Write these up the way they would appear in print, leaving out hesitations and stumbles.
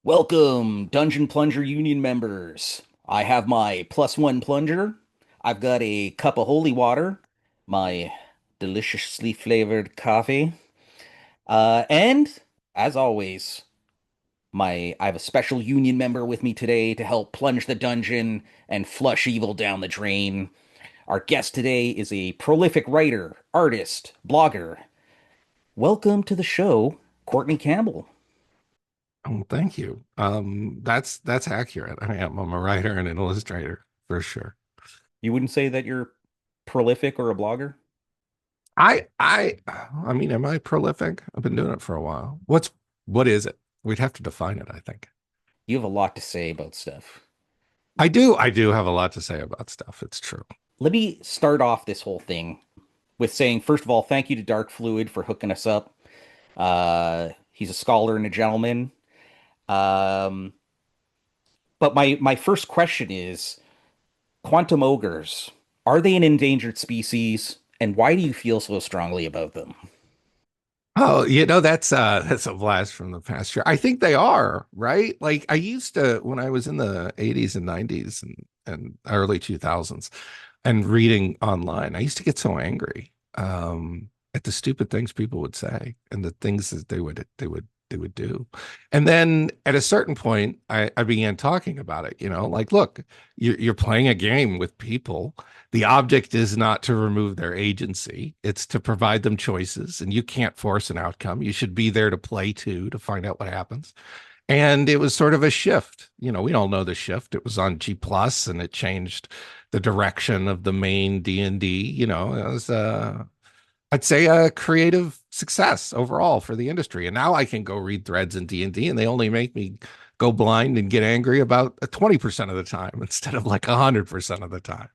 Welcome, Dungeon Plunger Union members. I have my +1 plunger. I've got a cup of holy water, my deliciously flavored coffee, and as always, my I have a special Union member with me today to help plunge the dungeon and flush evil down the drain. Our guest today is a prolific writer, artist, blogger. Welcome to the show, Courtney Campbell. Oh, thank you. That's accurate. I'm a writer and an illustrator for sure. You wouldn't say that you're prolific or a blogger? I mean, am I prolific? I've been doing it for a while. What is it? We'd have to define it, I think. You have a lot to say about stuff. I do have a lot to say about stuff. It's true. Let me start off this whole thing with saying, first of all, thank you to Dark Fluid for hooking us up. He's a scholar and a gentleman. Um, but my first question is, quantum ogres, are they an endangered species? And why do you feel so strongly about them? Oh, that's a blast from the past year. I think they are, right? Like I used to when I was in the 80s and 90s and early 2000s and reading online, I used to get so angry at the stupid things people would say and the things that they would do. And then at a certain point, I began talking about it, like, look, you're playing a game with people. The object is not to remove their agency, it's to provide them choices, and you can't force an outcome. You should be there to play too, to find out what happens. And it was sort of a shift. We all know the shift. It was on G Plus and it changed the direction of the main D&D. It was I'd say a creative success overall for the industry. And now I can go read threads in D&D and they only make me go blind and get angry about 20% of the time instead of like 100% of the time.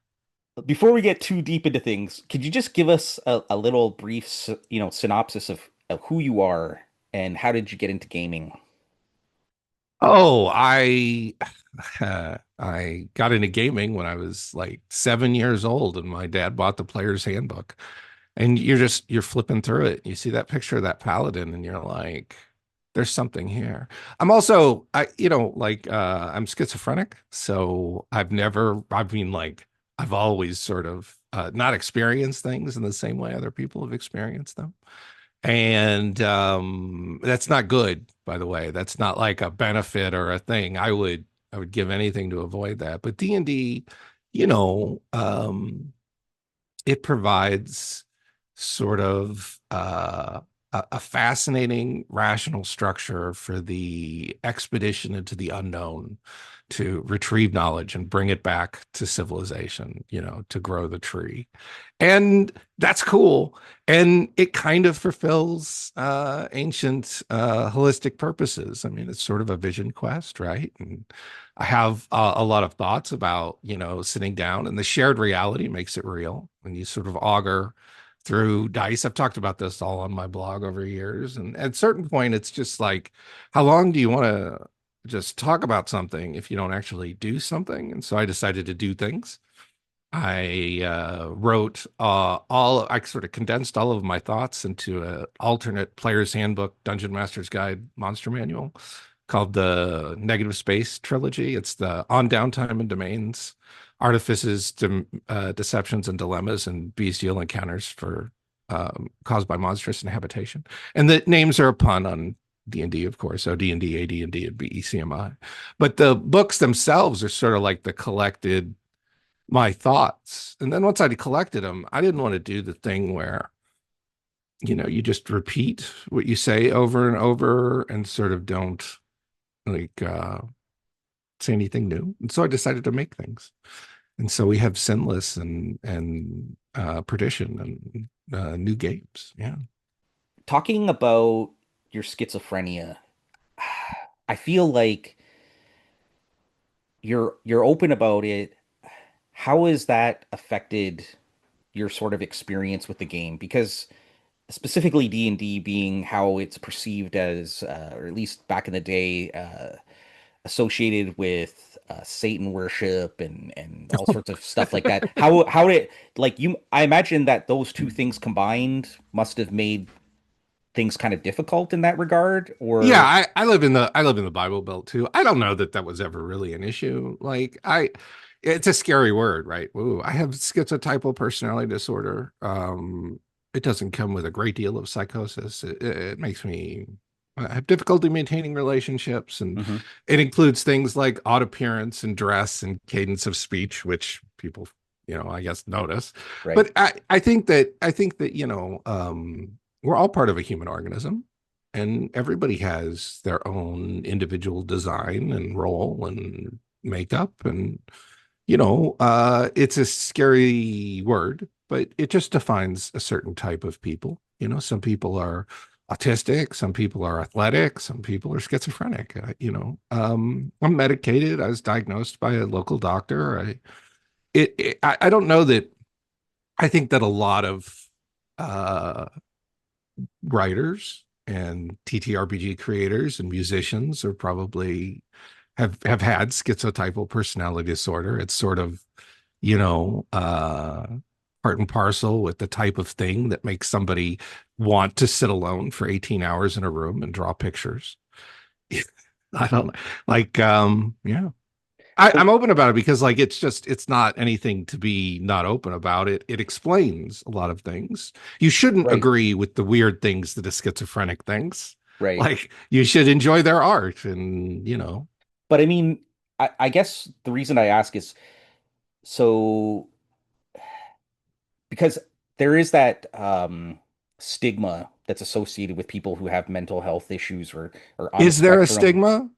Before we get too deep into things, could you just give us a little brief, synopsis of who you are and how did you get into gaming? Oh, I got into gaming when I was like 7 years old, and my dad bought the player's handbook. And you're flipping through it. You see that picture of that paladin, and you're like, there's something here. I'm also I'm schizophrenic, so I've always sort of not experienced things in the same way other people have experienced them. And that's not good, by the way. That's not like a benefit or a thing. I would give anything to avoid that. But D&D, you know, um, it provides sort of a fascinating rational structure for the expedition into the unknown to retrieve knowledge and bring it back to civilization, to grow the tree. And that's cool. And it kind of fulfills ancient holistic purposes. I mean, it's sort of a vision quest, right? And I have a lot of thoughts about, sitting down, and the shared reality makes it real when you sort of augur through dice. I've talked about this all on my blog over years. And at a certain point, it's just like, how long do you want to just talk about something if you don't actually do something? And so I decided to do things. I wrote I sort of condensed all of my thoughts into an alternate player's handbook, Dungeon Master's Guide monster manual called the Negative Space Trilogy. It's the On Downtime and Domains, Artifices, Deceptions, and Dilemmas, and Bestial Encounters for caused by monstrous inhabitation. And the names are a pun on D&D, of course. So D&D, AD&D, and BECMI. But the books themselves are sort of like the collected my thoughts. And then once I collected them, I didn't want to do the thing where, you just repeat what you say over and over and sort of don't like say anything new. And so I decided to make things. And so we have Sinless and Perdition and new games. Yeah. Talking about your schizophrenia, I feel like you're open about it. How has that affected your sort of experience with the game? Because specifically D&D being how it's perceived as, or at least back in the day, associated with Satan worship and all sorts of stuff like that. How did like you? I imagine that those two things combined must have made things kind of difficult in that regard? Yeah, Or I live in the Bible Belt too. I don't know that that was ever really an issue. It's a scary word, right? Ooh, I have schizotypal personality disorder. It doesn't come with a great deal of psychosis. It makes me have difficulty maintaining relationships, and Mhm. it includes things like odd appearance and dress and cadence of speech, which people, I guess notice. Right. But I think that, we're all part of a human organism, and everybody has their own individual design and role and makeup, and it's a scary word, but it just defines a certain type of people. Some people are autistic, some people are athletic, some people are schizophrenic. I'm medicated. I was diagnosed by a local doctor. I don't know that. I think that a lot of uh writers and TTRPG creators and musicians are probably have had schizotypal personality disorder. It's sort of, you know, uh part and parcel with the type of thing that makes somebody want to sit alone for 18 hours in a room and draw pictures. I don't yeah. I'm So open about it because it's not anything to be not open about. It explains a lot of things. You shouldn't right, agree with the weird things that a schizophrenic thinks. right. Like you should enjoy their art, and But I mean, I guess the reason I ask is so because there is that stigma that's associated with people who have mental health issues or on the is there a spectrum. stigma?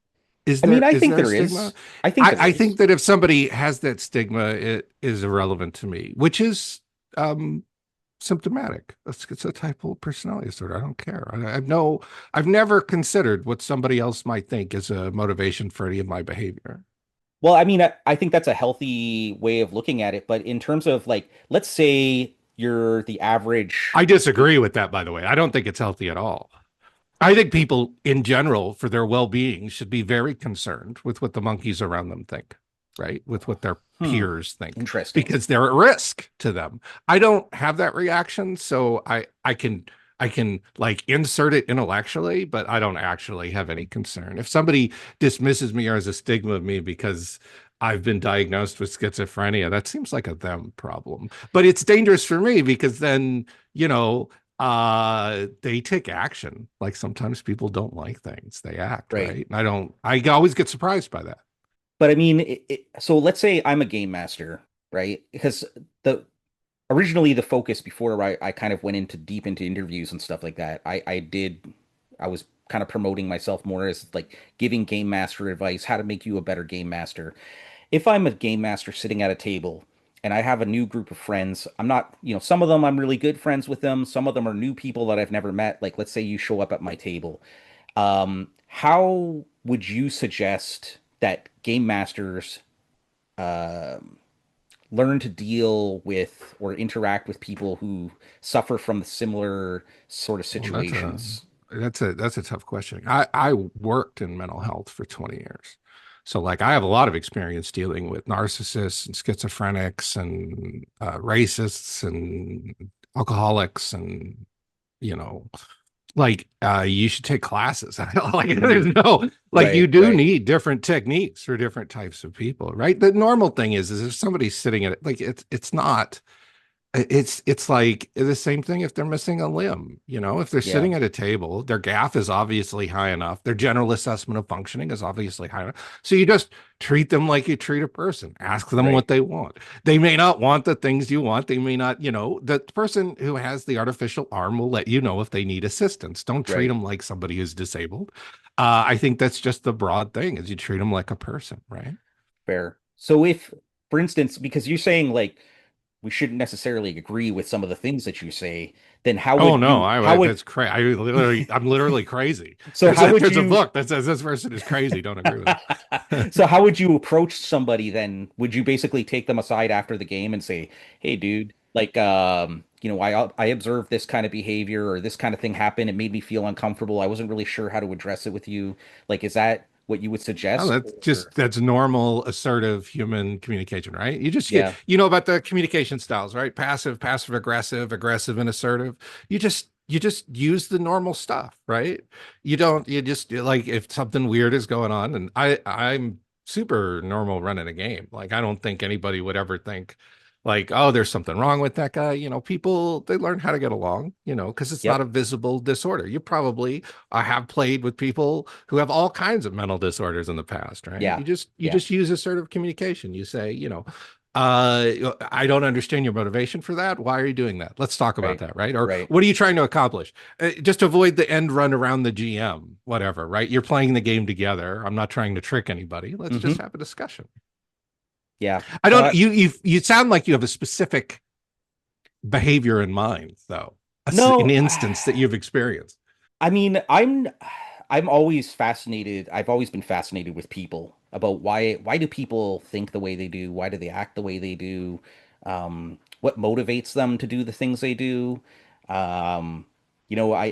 I mean, I Is think there a there stigma? is. I think there I think is. that if somebody has that stigma, it is irrelevant to me, which is um symptomatic of schizotypal personality disorder. I don't care. I've never considered what somebody else might think as a motivation for any of my behavior. Well, I mean, I think that's a healthy way of looking at it. But in terms of like, let's say you're the average. I disagree with that, by the way. I don't think it's healthy at all. I think people in general, for their well-being, should be very concerned with what the monkeys around them think, right? With what their Hmm, peers think, interesting. because they're at risk to them. I don't have that reaction, so I can like insert it intellectually, but I don't actually have any concern. If somebody dismisses me or has a stigma of me because I've been diagnosed with schizophrenia, that seems like a them problem. But it's dangerous for me because then, they take action. Like sometimes people don't like things, they act, Right. right? And I always get surprised by that. But I mean, so let's say I'm a game master, right? Because the originally the focus before I kind of went into deep into interviews and stuff like that, I was kind of promoting myself more as like giving game master advice, how to make you a better game master. If I'm a game master sitting at a table and I have a new group of friends, I'm not, some of them I'm really good friends with them, some of them are new people that I've never met. Like let's say you show up at my table. How would you suggest that game masters um learn to deal with or interact with people who suffer from similar sort of Well, situations? that's a tough question. I worked in mental health for 20 years. So like I have a lot of experience dealing with narcissists and schizophrenics and racists and alcoholics, and you know you should take classes. Like there's Hmm. no, like you Right, do right, need different techniques for different types of people, right? The normal thing is if somebody's sitting at it, like it's not, it's like the same thing if they're missing a limb. If they're yeah, sitting at a table, their GAF is obviously high enough, their general assessment of functioning is obviously high enough, so you just treat them like you treat a person. Ask them right, what they want. They may not want the things you want. They may not, the person who has the artificial arm will let you know if they need assistance. Don't treat right, them like somebody who's disabled. I think that's just the broad thing, is you treat them like a person, right? fair. So if, for instance, because you're saying like we shouldn't necessarily agree with some of the things that you say, then Oh no, how would that's crazy. I'm literally crazy. so how would There's a you book that says this person is crazy. Don't agree with it. so how would you approach somebody then? Would you basically take them aside after the game and say, "Hey, dude, like, I observed this kind of behavior or this kind of thing happen. It made me feel uncomfortable. I wasn't really sure how to address it with you." Like, is that what you would Oh, suggest? Or that's normal, assertive human communication, right? You just yeah, you know about the communication styles, right? Passive, passive aggressive, aggressive and assertive. You just you just use the normal stuff, right? You don't, you just like if something weird is going on, and I'm super normal running a game. Like I don't think anybody would ever think like, oh, there's something wrong with that guy. People they learn how to get along, because it's not a Yep. visible disorder. You probably have played with people who have all kinds of mental disorders in the past, right? Yeah. You Yeah. just use assertive communication. You say, I don't understand your motivation for that. Why are you doing that? Let's talk about Right. that, right? Or Right. what are you trying to accomplish? Just avoid the end run around the GM, whatever, right? You're playing the game together. I'm not trying to trick anybody. Let's just Hmm. have a discussion. Yeah. I No, don't, you sound like you have a specific behavior in mind, though, an no. instance that you've experienced. I mean, I'm always fascinated. I've always been fascinated with people about why do people think the way they do? Why do they act the way they do? What motivates them to do the things they do?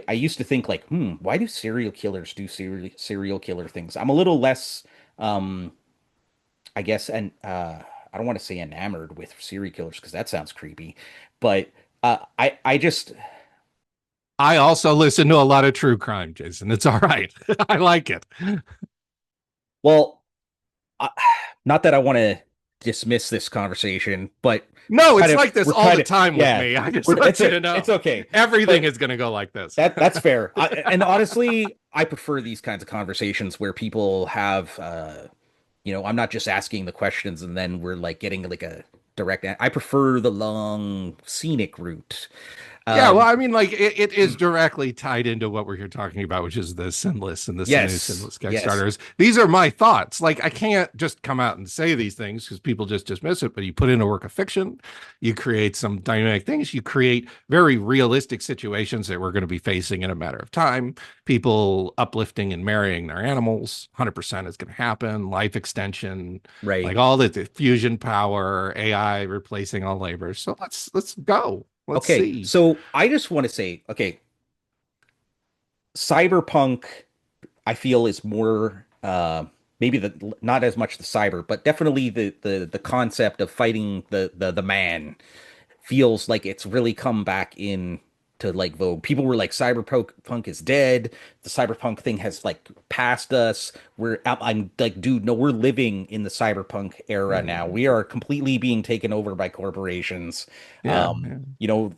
I used to think like, why do serial killers do serial killer things? I'm a little less, um, I guess, and I don't want to say enamored with serial killers because that sounds creepy, but I just I also listen to a lot of true crime, Jason. It's all right. I like it. well. I, not that I want to dismiss this conversation, but No, it's like this we're all kind the of time with yeah, me. I just want you to it's know okay. everything But is going to go like this. that's fair. And honestly, I prefer these kinds of conversations where people have I'm not just asking the questions and then we're like getting like a I prefer the long scenic route. Yeah, well, Um, I mean, like it is directly tied into what we're here talking about, which is the Sinless and the new yes, Sinless yes, Kickstarters. These are my thoughts. Like, I can't just come out and say these things because people just dismiss it. But you put in a work of fiction, you create some dynamic things, you create very realistic situations that we're going to be facing in a matter of time. People uplifting and marrying their animals, 100% is going to happen. Life extension, right. like all the fusion power, AI replacing all labor. So let's go. Let's Okay, see. so I just want to say, okay, Cyberpunk I feel is more maybe the not as much the cyber, but definitely the concept of fighting the man feels like it's really come back in to like vogue. People were like cyberpunk is dead. The cyberpunk thing has like passed us. I'm like, dude, no, we're living in the cyberpunk era now. Yeah. We are completely being taken over by corporations. Yeah, yeah. You know,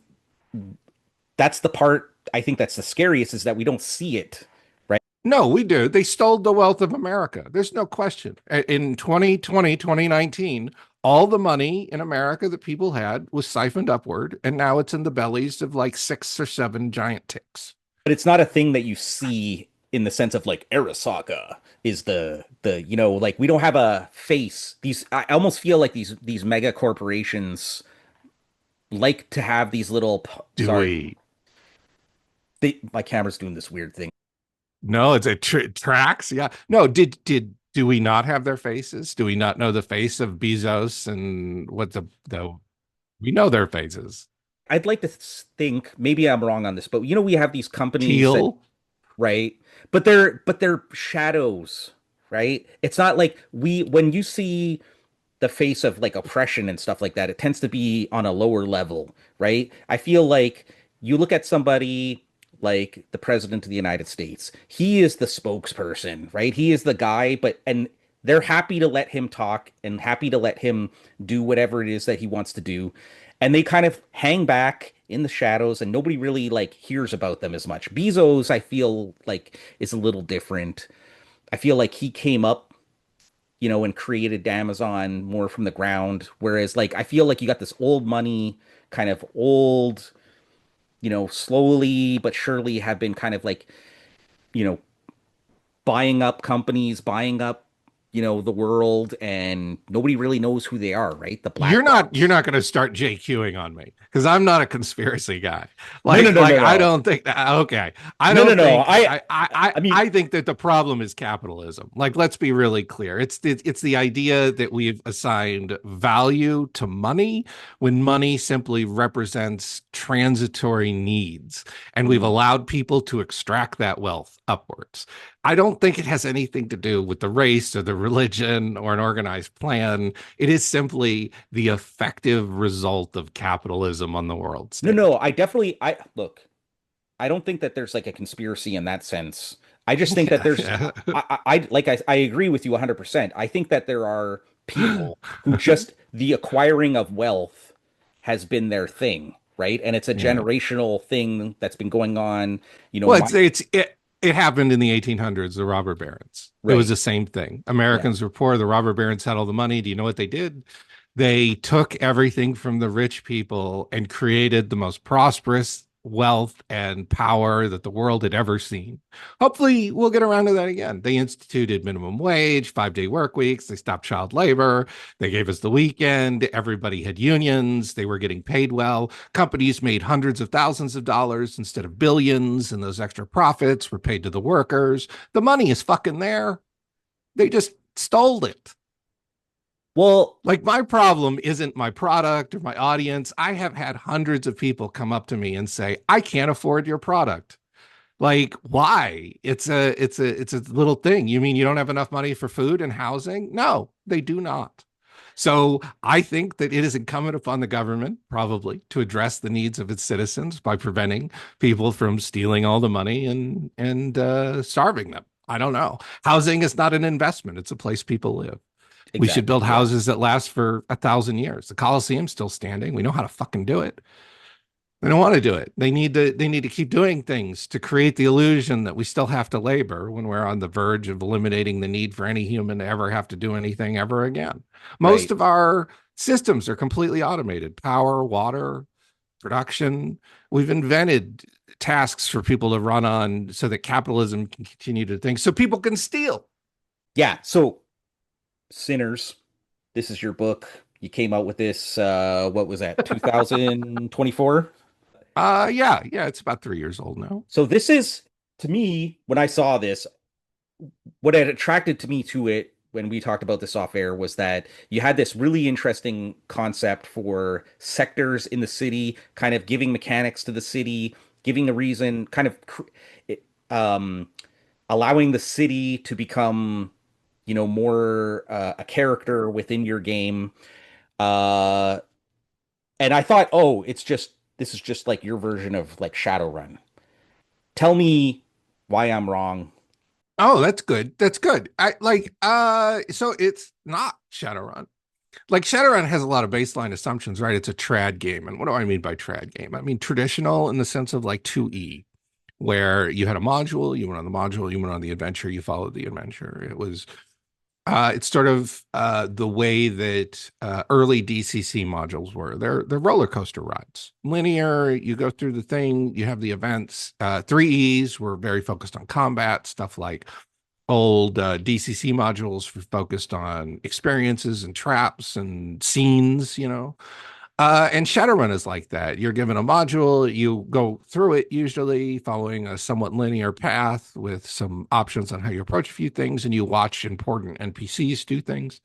that's the part I think that's the scariest is that we don't see it, right? No, we do. They stole the wealth of America. There's no question. In 2020, 2019, all the money in America that people had was siphoned upward, and now it's in the bellies of like 6 or 7 giant ticks. But it's not a thing that you see in the sense of like Arasaka is the like we don't have a face. These I almost feel like these mega corporations like to have these little Do sorry, we? my camera's doing this weird thing. No, it's a tracks. Yeah. No, do we not have their faces? Do we not know the face of Bezos and what the we know their faces? I'd like to think maybe I'm wrong on this, but we have these companies that Teal. right, but they're shadows, right? It's not like we when you see the face of like oppression and stuff like that, it tends to be on a lower level, right? I feel like you look at somebody like the president of the United States, he is the spokesperson, right? He is the guy, and they're happy to let him talk and happy to let him do whatever it is that he wants to do. And they kind of hang back in the shadows and nobody really like hears about them as much. Bezos, I feel like is a little different. I feel like he came up and created Amazon more from the ground. Whereas, like, I feel like you got this old money, kind of old, slowly but surely have been kind of like, you know, buying up companies, buying up, the world, and nobody really knows who they are, right? The You're black not box. going to start JQing on me because I'm not a conspiracy guy. No, no, no, Like no, I no. don't think that okay. I No, no, don't no. think I mean, I think that the problem is capitalism. Like let's be really clear. It's the idea that we've assigned value to money when money simply represents transitory needs and we've mhm. allowed people to extract that wealth upwards. I don't think it has anything to do with the race or the religion or an organized plan. It is simply the effective result of capitalism on the world No, no. stage. I definitely, I look. I don't think that there's like a conspiracy in that sense. I just think that Yeah, there's yeah. I agree with you 100%. I think that there are people who just the acquiring of wealth has been their thing, right? And it's a Yeah. generational thing that's been going on, Well, my it happened in the 1800s, the robber barons. It was right. the same thing. Yeah, Americans were poor, the robber barons had all the money. Do you know what they did? They took everything from the rich people and created the most prosperous wealth and power that the world had ever seen. Hopefully, we'll get around to that again. They instituted minimum wage, 5-day work weeks. They stopped child labor. They gave us the weekend. Everybody had unions. They were getting paid well. Companies made hundreds of thousands of dollars instead of billions, and those extra profits were paid to the workers. The money is fucking there. They just stole it. well, Like, my problem isn't my product or my audience. I have had hundreds of people come up to me and say, I can't afford your product. Like, why? It's a little thing. You mean you don't have enough money for food and housing? No, they do not. So I think that it is incumbent upon the government, probably, to address the needs of its citizens by preventing people from stealing all the money and starving them. I don't know. Housing is not an investment; it's a place people live. We should exactly. build Yeah. houses that last for 1,000 years. The Coliseum's still standing. We know how to fucking do it. They don't want to do it. They need to keep doing things to create the illusion that we still have to labor when we're on the verge of eliminating the need for any human to ever have to do anything ever again. Most Right. of our systems are completely automated. Power, water, production. We've invented tasks for people to run on so that capitalism can continue to think so people can steal. Yeah. So Sinners, this is your book. You came out with this what was that? 2024? Yeah, yeah, it's about 3 years old now. So this is to me when I saw this, what had attracted to me to it when we talked about this off air was that you had this really interesting concept for sectors in the city, kind of giving mechanics to the city, giving a reason, kind of um, allowing the city to become, more a character within your game. Uh, and I thought, oh, this is just like your version of like Shadowrun. Tell me why I'm wrong. Oh, that's good. That's good. So it's not Shadowrun. Like, Shadowrun has a lot of baseline assumptions, right? It's a trad game. And what do I mean by trad game? I mean traditional in the sense of like 2E, where you had a module, you went on the module, you went on the adventure, you followed the adventure. It's sort of the way that early DCC modules were. They're roller coaster rides, linear. You go through the thing, you have the events. 3Es were very focused on combat stuff, like old DCC modules were focused on experiences and traps and scenes, and Shadowrun is like that. You're given a module, you go through it, usually following a somewhat linear path with some options on how you approach a few things, and you watch important NPCs do things.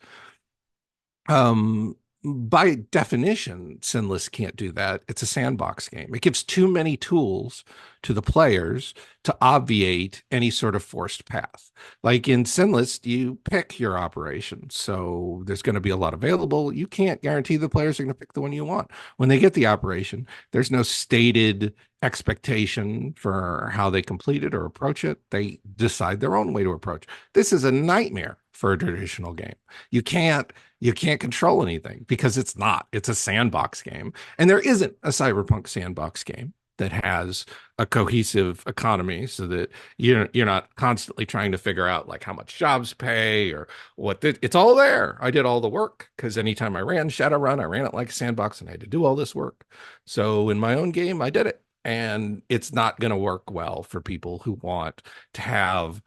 By definition, Sinless can't do that. It's a sandbox game. It gives too many tools to the players to obviate any sort of forced path. Like in Sinless, you pick your operation. So there's going to be a lot available. You can't guarantee the players are going to pick the one you want. When they get the operation, there's no stated expectation for how they complete it or approach it. They decide their own way to approach. This is a nightmare for a traditional game. You can't you can't control anything because it's a sandbox game. And there isn't a Cyberpunk sandbox game that has a cohesive economy so that you're not constantly trying to figure out like how much jobs pay or it's all there. I did all the work because anytime I ran Shadowrun, I ran it like a sandbox and I had to do all this work. So in my own game, I did it. And it's not going to work well for people who want to have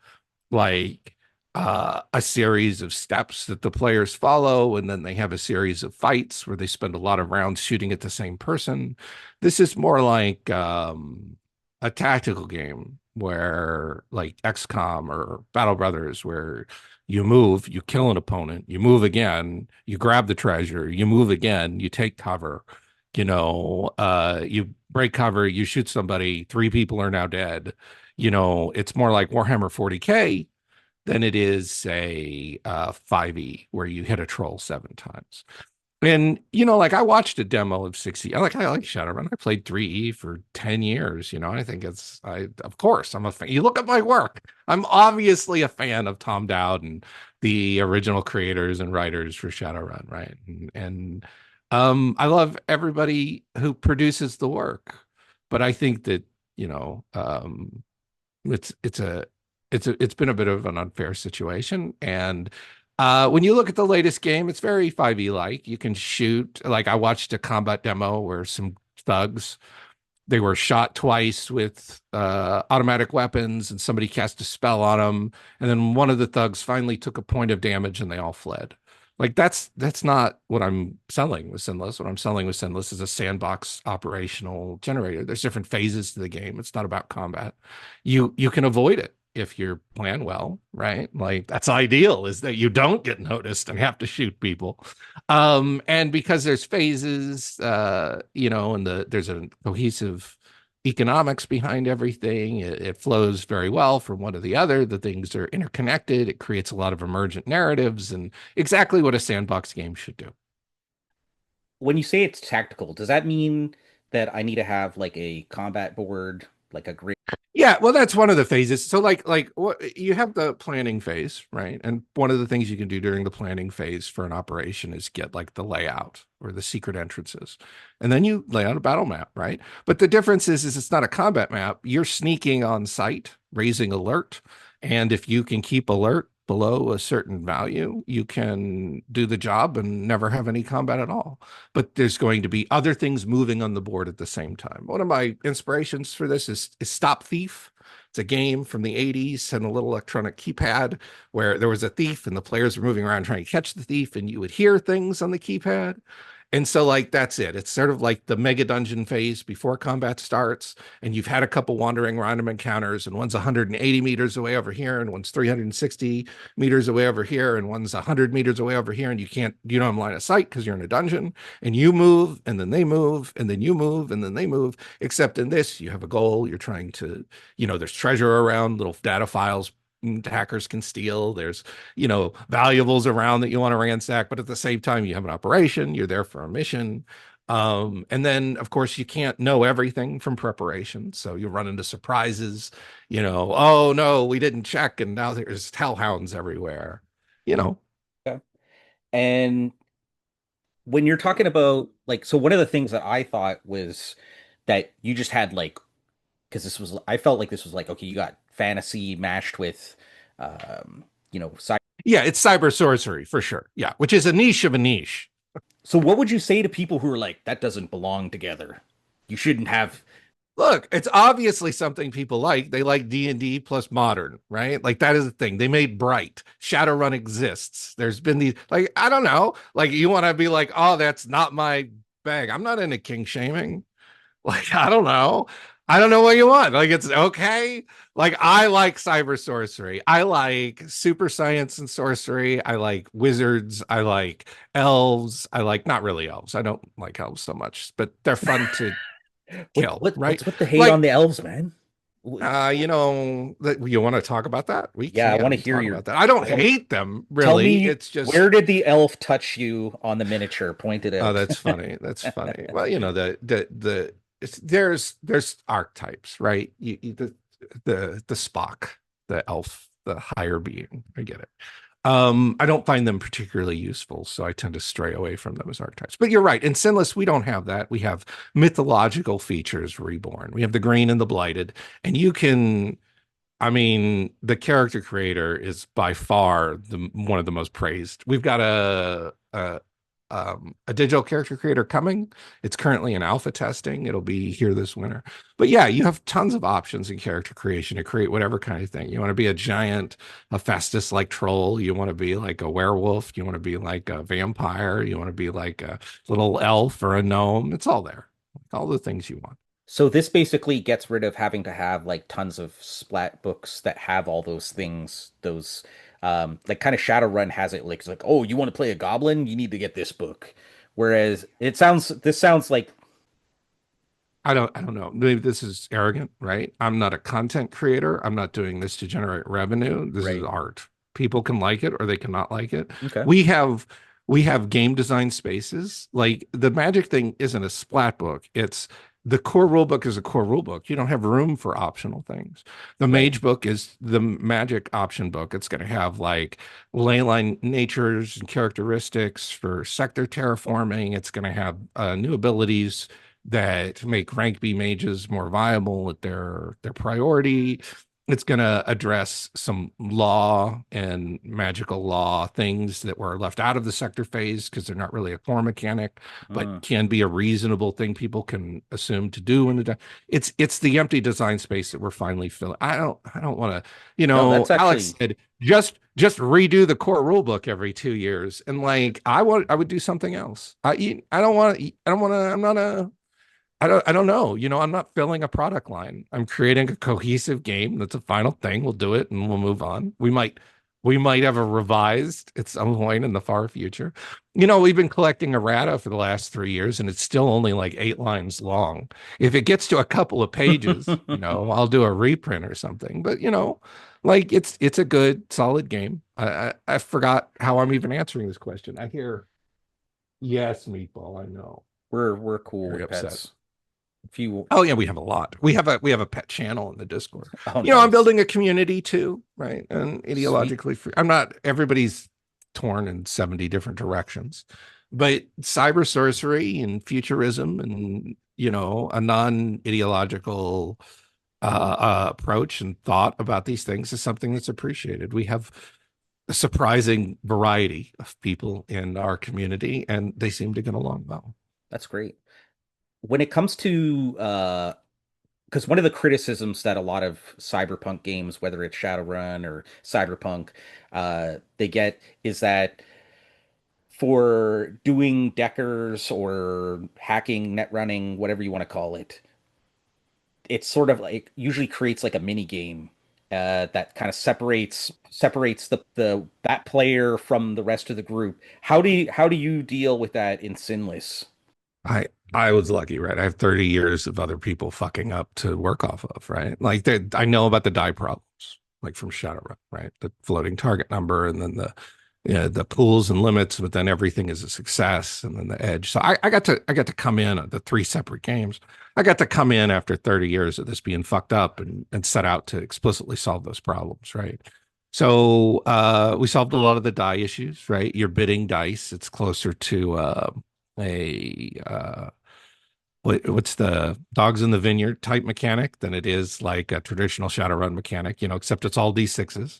like a series of steps that the players follow, and then they have a series of fights where they spend a lot of rounds shooting at the same person. This is more like a tactical game where, like XCOM or Battle Brothers, where you move, you kill an opponent, you move again, you grab the treasure, you move again, you take cover. You break cover, you shoot somebody, three people are now dead. It's more like Warhammer 40K than it is, say, 5e, where you hit a troll 7 times. And like I watched a demo of 60. I like Shadowrun. I played 3E for 10 years. I think I of course I'm a fan. You look at my work. I'm obviously a fan of Tom Dowd and the original creators and writers for Shadowrun, right? And I love everybody who produces the work. But I think that, you know, um it's a it's been a bit of an unfair situation. And when you look at the latest game, it's very 5e like. You can shoot. Like I watched a combat demo where some thugs, they were shot twice with automatic weapons, and somebody cast a spell on them, and then one of the thugs finally took a point of damage, and they all fled. Like that's not what I'm selling with Sinless. What I'm selling with Sinless is a sandbox operational generator. There's different phases to the game. It's not about combat. You can avoid it if you're planned well, right? Like that's ideal, is that you don't get noticed and have to shoot people. And because there's phases, and there's a cohesive economics behind everything. It flows very well from one to the other. The things are interconnected. It creates a lot of emergent narratives and exactly what a sandbox game should do. When you say it's tactical, does that mean that I need to have like a combat board, like a grid? Yeah, well, that's one of the phases. So, like what you have the planning phase, right? And one of the things you can do during the planning phase for an operation is get like the layout or the secret entrances, and then you lay out a battle map, right? But the difference is it's not a combat map. You're sneaking on site, raising alert, and if you can keep alert below a certain value, you can do the job and never have any combat at all. But there's going to be other things moving on the board at the same time. One of my inspirations for this is Stop Thief. It's a game from the 80s and a little electronic keypad where there was a thief and the players were moving around trying to catch the thief, and you would hear things on the keypad. And so, like, that's it. It's sort of like the mega dungeon phase before combat starts. And you've had a couple wandering random encounters, and one's 180 meters away over here, and one's 360 meters away over here, and one's 100 meters away over here. And you don't have line of sight because you're in a dungeon. And you move, and then they move, and then you move, and then they move. Except in this, you have a goal. You're trying to, there's treasure around, little data files hackers can steal. There's, valuables around that you want to ransack, but at the same time, you have an operation, you're there for a mission. And then of course you can't know everything from preparation. So you run into surprises, oh no, we didn't check, and now there's hellhounds everywhere, you know. Yeah. And when you're talking about like, so one of the things that I thought was that you just had like, because I felt like this was like, okay, you got fantasy mashed with, sci. Yeah, it's cyber sorcery for sure. Yeah, which is a niche of a niche. So what would you say to people who are like, that doesn't belong together? You shouldn't have. Look, it's obviously something people like. They like D&D plus modern, right? Like that is the thing. They made Bright. Shadowrun exists. There's been these, like, I don't know. Like you want to be like, oh, that's not my bag. I'm not into king shaming. Like, I don't know. I don't know what you want. Like, it's okay. Like, I like cyber sorcery. I like super science and sorcery. I like wizards. I like elves. I like, not really elves. I don't like elves so much, but they're fun to kill, right? What's with the hate on Like, the elves, man? you want to talk about that? We Yeah, I want to can hear talk your. about that. I don't I want hate them Tell really. me, It's just, where did the elf touch you on the miniature? Point it oh, out. that's funny. That's funny. Well, there's archetypes, right? The Spock, the elf, the higher being. I get it. I don't find them particularly useful, so I tend to stray away from them as archetypes. But you're right. In Sinless, we don't have that. We have mythological features reborn. We have the green and the blighted, and you can. I mean, the character creator is by far the one of the most praised. We've got a digital character creator coming. It's currently in alpha testing. It'll be here this winter. But yeah, you have tons of options in character creation to create whatever kind of thing. You want to be a giant, a Festus like troll. You want to be like a werewolf. You want to be like a vampire. You want to be like a little elf or a gnome. It's all there. All the things you want. So this basically gets rid of having to have like tons of splat books that have all those things, those like kind of Shadowrun has it like it's like, oh, you want to play a goblin? You need to get this book. Whereas this sounds like I don't know. Maybe this is arrogant, right? I'm not a content creator. I'm not doing this to generate revenue. This is right. art. People can like it or they cannot like it. Okay. We have We have game design spaces. Like the Magic thing isn't a splat book. It's the core rule book is a core rule book. You don't have room for optional things. The Right. Mage book is the Magic option book. It's going to have like leyline natures and characteristics for sector terraforming. It's going to have new abilities that make rank B mages more viable at their priority. It's going to address some law and magical law things that were left out of the sector phase because they're not really a core mechanic, but Mm. can be a reasonable thing people can assume to do in the. It's the empty design space that we're finally filling. I don't want to. No, that's Alex actually said just redo the core rule book every 2 years, and like I would do something else. I don't want to. I don't want to. I'm not a. I don't know. I'm not filling a product line. I'm creating a cohesive game. That's a final thing. We'll do it and we'll move on. We might have a revised at some point in the far future. We've been collecting errata for the last 3 years and it's still only like 8 lines long. If it gets to a couple of pages, I'll do a reprint or something. But like it's a good, solid game. I forgot how I'm even answering this question. I hear yes, meatball. I know. we're cool Very with upset. pets. If you Oh yeah, we have a lot. We have a pet channel in the Discord. Oh, I'm nice. building a community too, right? And Sweet. ideologically free. I'm not everybody's torn in 70 different directions. But cyber sorcery and futurism and a non-ideological approach and thought about these things is something that's appreciated. We have a surprising variety of people in our community, and they seem to get along well. That's great. When it comes to because one of the criticisms that a lot of cyberpunk games, whether it's Shadowrun or Cyberpunk, they get is that for doing deckers or hacking, net running, whatever you want to call it, it's sort of like usually creates like a mini game that kind of separates the that player from the rest of the group. How do you deal with that in Sinless? I was lucky, right? I have 30 years of other people fucking up to work off of, right? Like I know about the die problems, like from Shadowrun, right? The floating target number and then the pools and limits, but then everything is a success and then the edge. So I got to come in at the three separate games. I got to come in after 30 years of this being fucked up and set out to explicitly solve those problems, right? So we solved a lot of the die issues, right? You're bidding dice. It's closer to a what's the dogs in the vineyard type mechanic than it is like a traditional Shadowrun mechanic, except it's all D6s.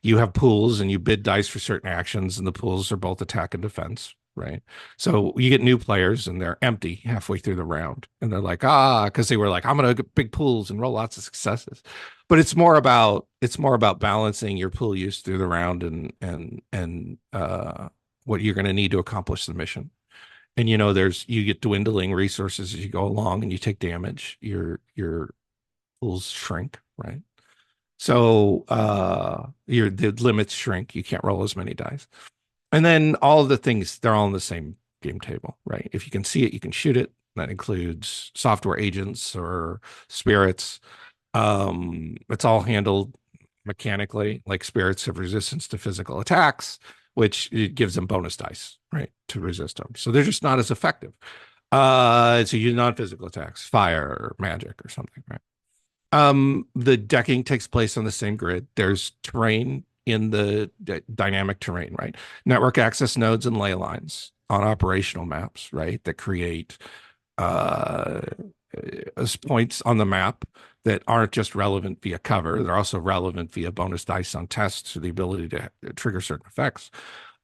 You have pools and you bid dice for certain actions, and the pools are both attack and defense, right? So you get new players and they're empty halfway through the round, and they're like, because they were like, I'm gonna get big pools and roll lots of successes. But it's more about balancing your pool use through the round and what you're gonna need to accomplish the mission. And you get dwindling resources as you go along and you take damage, your pools shrink, right? So your the limits shrink, you can't roll as many dice. And then all of the things, they're all on the same game table, right? If you can see it, you can shoot it. That includes software agents or spirits. It's all handled mechanically, like spirits have resistance to physical attacks, which it gives them bonus dice, right, to resist them. So they're just not as effective. So you non-physical attacks, fire or magic or something, right? The decking takes place on the same grid. There's terrain in the dynamic terrain, right? Network access nodes and ley lines on operational maps, right? That create uh, points on the map that aren't just relevant via cover. They're also relevant via bonus dice on tests or the ability to trigger certain effects.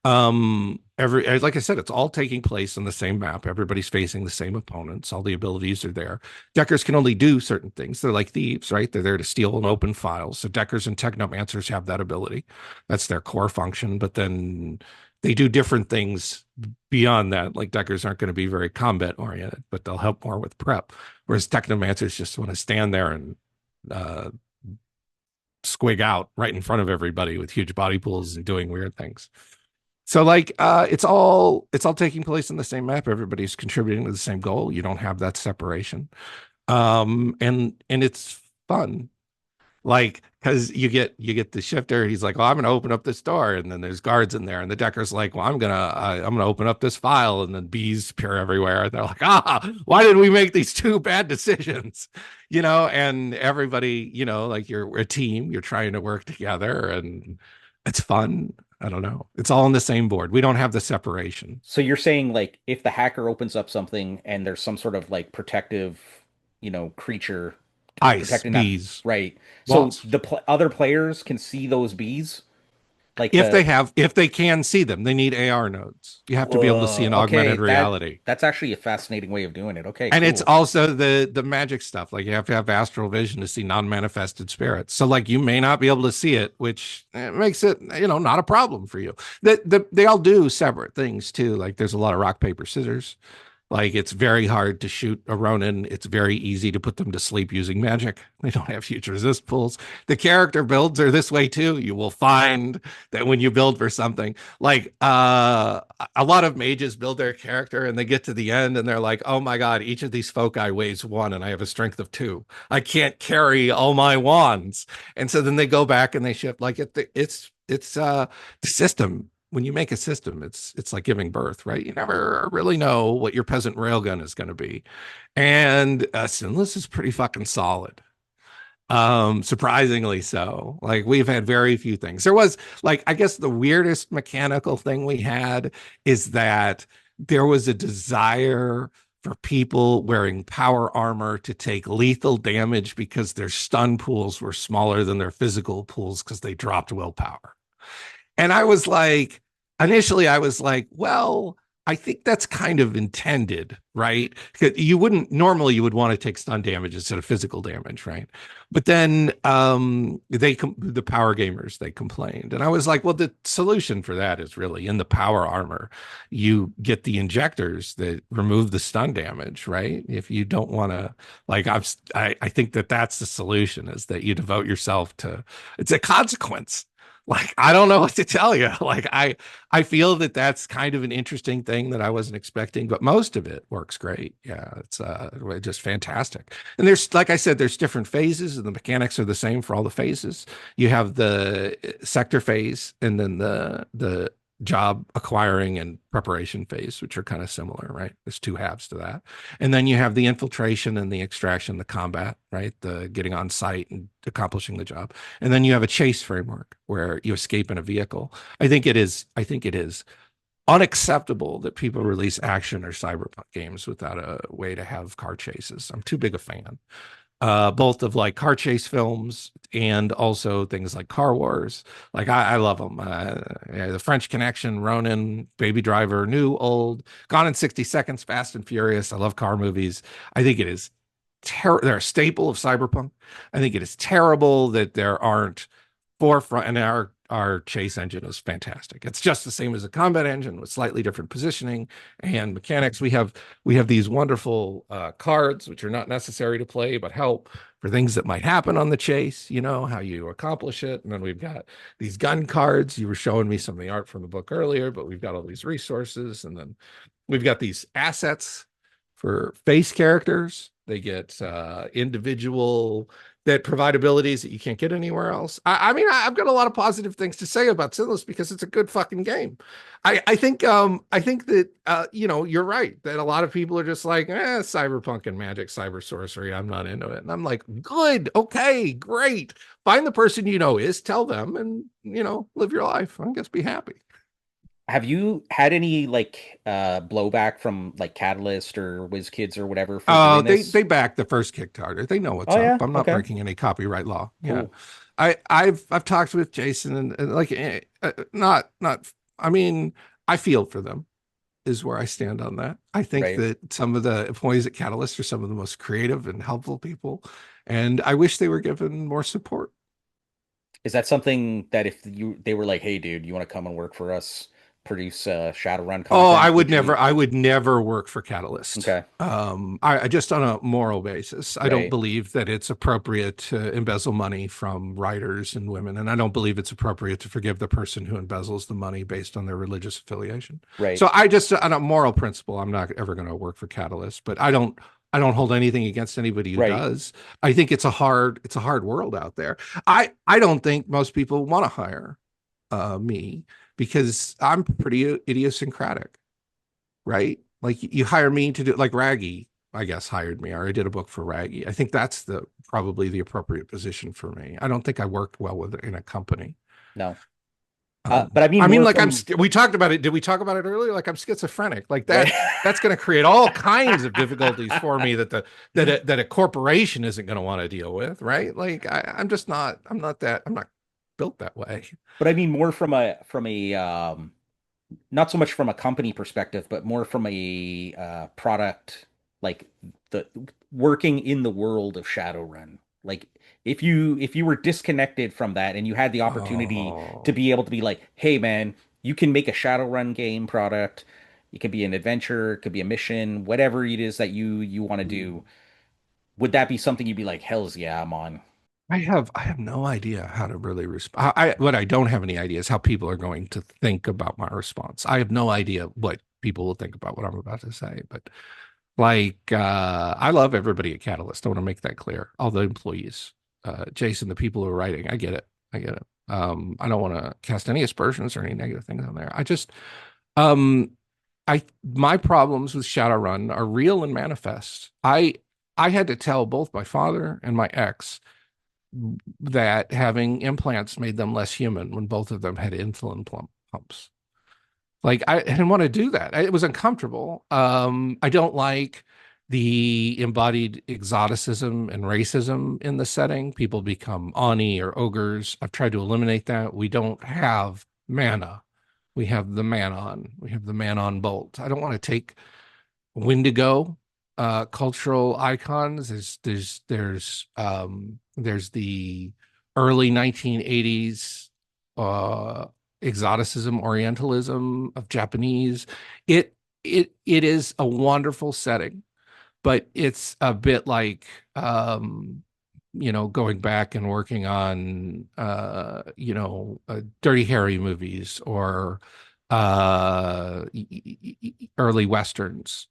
Like I said, it's all taking place on the same map. Everybody's facing the same opponents. All the abilities are there. Deckers can only do certain things. They're like thieves, right? They're there to steal and open files. So deckers and technomancers have that ability. That's their core function. But then they do different things beyond that. Like deckers aren't going to be very combat oriented, but they'll help more with prep. Whereas technomancers just want to stand there and uh, squig out right in front of everybody with huge body pools and doing weird things. So like it's all taking place in the same map. Everybody's contributing to the same goal. You don't have that separation. And it's fun. Like because you get the shifter. He's like, "Well, I'm going to open up this door," and then there's guards in there, and the decker's like, "Well, I'm gonna open up this file," and then bees appear everywhere. They're like, "Ah, why did we make these two bad decisions?" And everybody, like you're a team, you're trying to work together, and it's fun. I don't know. It's all on the same board. We don't have the separation. So you're saying like if the hacker opens up something and there's some sort of like protective, creature Ice, protecting that, bees, right? So wasps. the other players can see those bees, like If they can see them, they need AR nodes. You have to be able to see whoa, an okay, augmented reality. that's actually a fascinating way of doing it. Okay, And it's cool. also the magic stuff. Like you have to have astral vision to see non-manifested spirits. So like you may not be able to see it, which makes it, not a problem for you. They all do separate things too. Like there's a lot of rock, paper, scissors. Like it's very hard to shoot a Ronin. It's very easy to put them to sleep using magic. They don't have huge resist pools. The character builds are this way too. You will find that when you build for something, like a lot of mages build their character and they get to the end and they're like, oh my God, each of these foci weighs one and I have a strength of two. I can't carry all my wands. And so then they go back and they shift like it's the system. When you make a system, it's like giving birth, right? You never really know what your peasant railgun is going to be. And Sinless is pretty fucking solid. Surprisingly so. Like we've had very few things. There was like, I guess the weirdest mechanical thing we had is that there was a desire for people wearing power armor to take lethal damage because their stun pools were smaller than their physical pools because they dropped willpower. And initially, I was like, well, I think that's kind of intended, right? You wouldn't normally you would want to take stun damage instead of physical damage, right? But then the power gamers they complained, and I was like, well, the solution for that is really in the power armor. You get the injectors that remove the stun damage, right? If you don't want to, like, I think that's the solution is that you devote yourself to. It's a consequence like I don't know what to tell you. Like I feel that that's kind of an interesting thing that I wasn't expecting, but most of it works great. Yeah, it's just fantastic. And there's like I said, there's different phases, and the mechanics are the same for all the phases. You have the sector phase, and then the job acquiring and preparation phase, which are kind of similar, right? There's two halves to that. And then you have the infiltration and the extraction, the combat, right? The getting on site and accomplishing the job. And then you have a chase framework where you escape in a vehicle. I think it is unacceptable that people release action or cyberpunk games without a way to have car chases. I'm too big a fan. Both of like car chase films and also things like Car Wars. Like I love them. Yeah, the French Connection, Ronin, Baby Driver, new, old, Gone in 60 Seconds, Fast and Furious. I love car movies. I think it is they're a staple of cyberpunk. I think it is terrible that there aren't forefront, and our chase engine is fantastic. It's just the same as a combat engine with slightly different positioning and mechanics. We have these wonderful cards which are not necessary to play but help for things that might happen on the chase, how you accomplish it. And then we've got these gun cards. You were showing me some of the art from the book earlier, but we've got all these resources, and then we've got these assets for face characters. They get individual that provide abilities that you can't get anywhere else. I mean, I've got a lot of positive things to say about Sinless because it's a good fucking game. I think that you're right that a lot of people are just like, cyberpunk and magic, cyber sorcery. I'm not into it, and I'm like, good, okay, great. Find the person is, tell them, and live your life. I guess be happy. Have you had any like blowback from like Catalyst or WizKids or whatever for doing They this? they back the first Kickstarter. They know what's Oh up. yeah, I'm not okay, breaking any copyright law. Yeah, cool, I've talked with Jason and like not. I mean, I feel for them is where I stand on that. I think right. that some of the employees at Catalyst are some of the most creative and helpful people, and I wish they were given more support. Is that something that if they were like, hey dude, you want to come and work for us, produce Shadowrun Oh, content, would you? I would never work for Catalyst. Okay, I just on a moral basis, I don't right, believe that it's appropriate to embezzle money from writers and women, and I don't believe it's appropriate to forgive the person who embezzles the money based on their religious affiliation. right. So I just, on a moral principle, I'm not ever going to work for Catalyst, but I don't I don't hold anything against anybody who Right. does. I think it's a hard world out there. I don't think most people want to hire me because I'm pretty idiosyncratic, right? Like you hire me to do like Raggy, I guess hired me, or I did a book for Raggy. I think that's the probably the appropriate position for me. I don't think I worked well with it in a company. No. But I mean I mean, more like from we talked about it. Did we talk about it earlier? Like I'm schizophrenic. Like right. that's going to create all kinds of difficulties for me that a corporation isn't going to want to deal with, right? Like I'm just not. I'm not built that way. But I mean more from a not so much from a company perspective, but more from a product, like the working in the world of Shadowrun. Like if you were disconnected from that and you had the opportunity to Oh. be able to be like, hey man, you can make a Shadowrun game product. It could be an adventure, it could be a mission, whatever it is that you want to do. Would that be something you'd be like, hell's yeah, I'm on? I have no idea how to really respond. What I don't have any idea is how people are going to think about my response. I have no idea what people will think about what I'm about to say. But like, I love everybody at Catalyst. I want to make that clear. All the employees, Jason, the people who are writing. I get it. I get it. I don't want to cast any aspersions or any negative things on there. Um, my problems with Shadowrun are real and manifest. I had to tell both my father and my ex that having implants made them less human when both of them had insulin pumps. Like I didn't want to do that. It was uncomfortable. I don't like the embodied exoticism and racism in the setting. People become Ani or ogres. I've tried to eliminate that. We don't have mana. We have the Manon. We have the Manon bolt. I don't want to take Wendigo cultural icons. There's the early 1980s exoticism, Orientalism of Japanese. It it is a wonderful setting, but it's a bit like going back and working on Dirty Harry movies or early westerns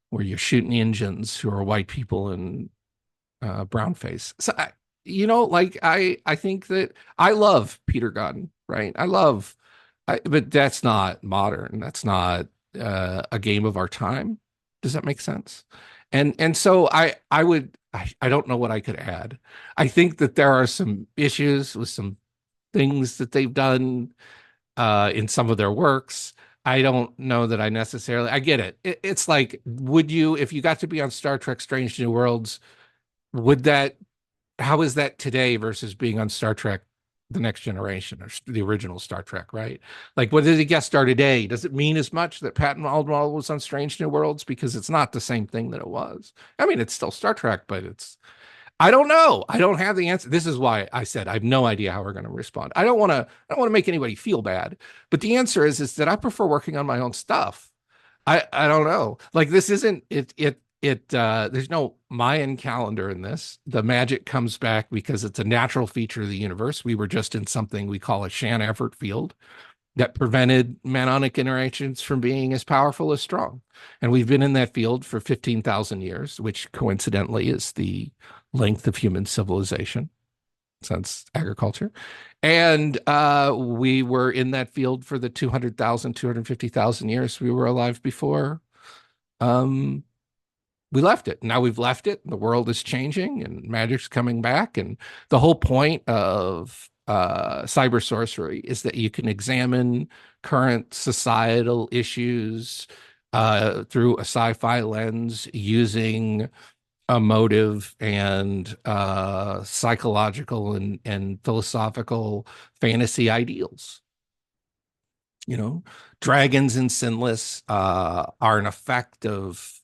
where you're shooting Indians who are white people in brown face. So like I think that I love Peter Gunn, right? But that's not modern. That's not a game of our time. Does that make sense? And so I don't know what I could add. I think that there are some issues with some things that they've done in some of their works. I don't know that I necessarily I get it. It's like, would you, if you got to be on Star Trek Strange New Worlds, would that how is that today versus being on Star Trek The Next Generation or the original Star Trek, right? Like, what did he guest star today? Does it mean as much that Patton Oswalt was on Strange New Worlds? Because it's not the same thing that it was. I mean, it's still Star Trek, but I don't know. I don't have the answer. This is why I said I have no idea how we're going to respond. I don't want to make anybody feel bad, but the answer is that I prefer working on my own stuff. I don't know. Like this isn't there's no Mayan calendar in this. The magic comes back because it's a natural feature of the universe. We were just in something we call a Shan effort field that prevented manonic interactions from being as powerful as strong. And we've been in that field for 15,000 years, which coincidentally is the length of human civilization since agriculture. And we were in that field for the 200,000, 250,000 years we were alive before um, we left it. Now we've left it. The world is changing and magic's coming back. And the whole point of cyber sorcery is that you can examine current societal issues through a sci-fi lens using emotive and psychological and philosophical fantasy ideals. You know, dragons in Sinless are an effect of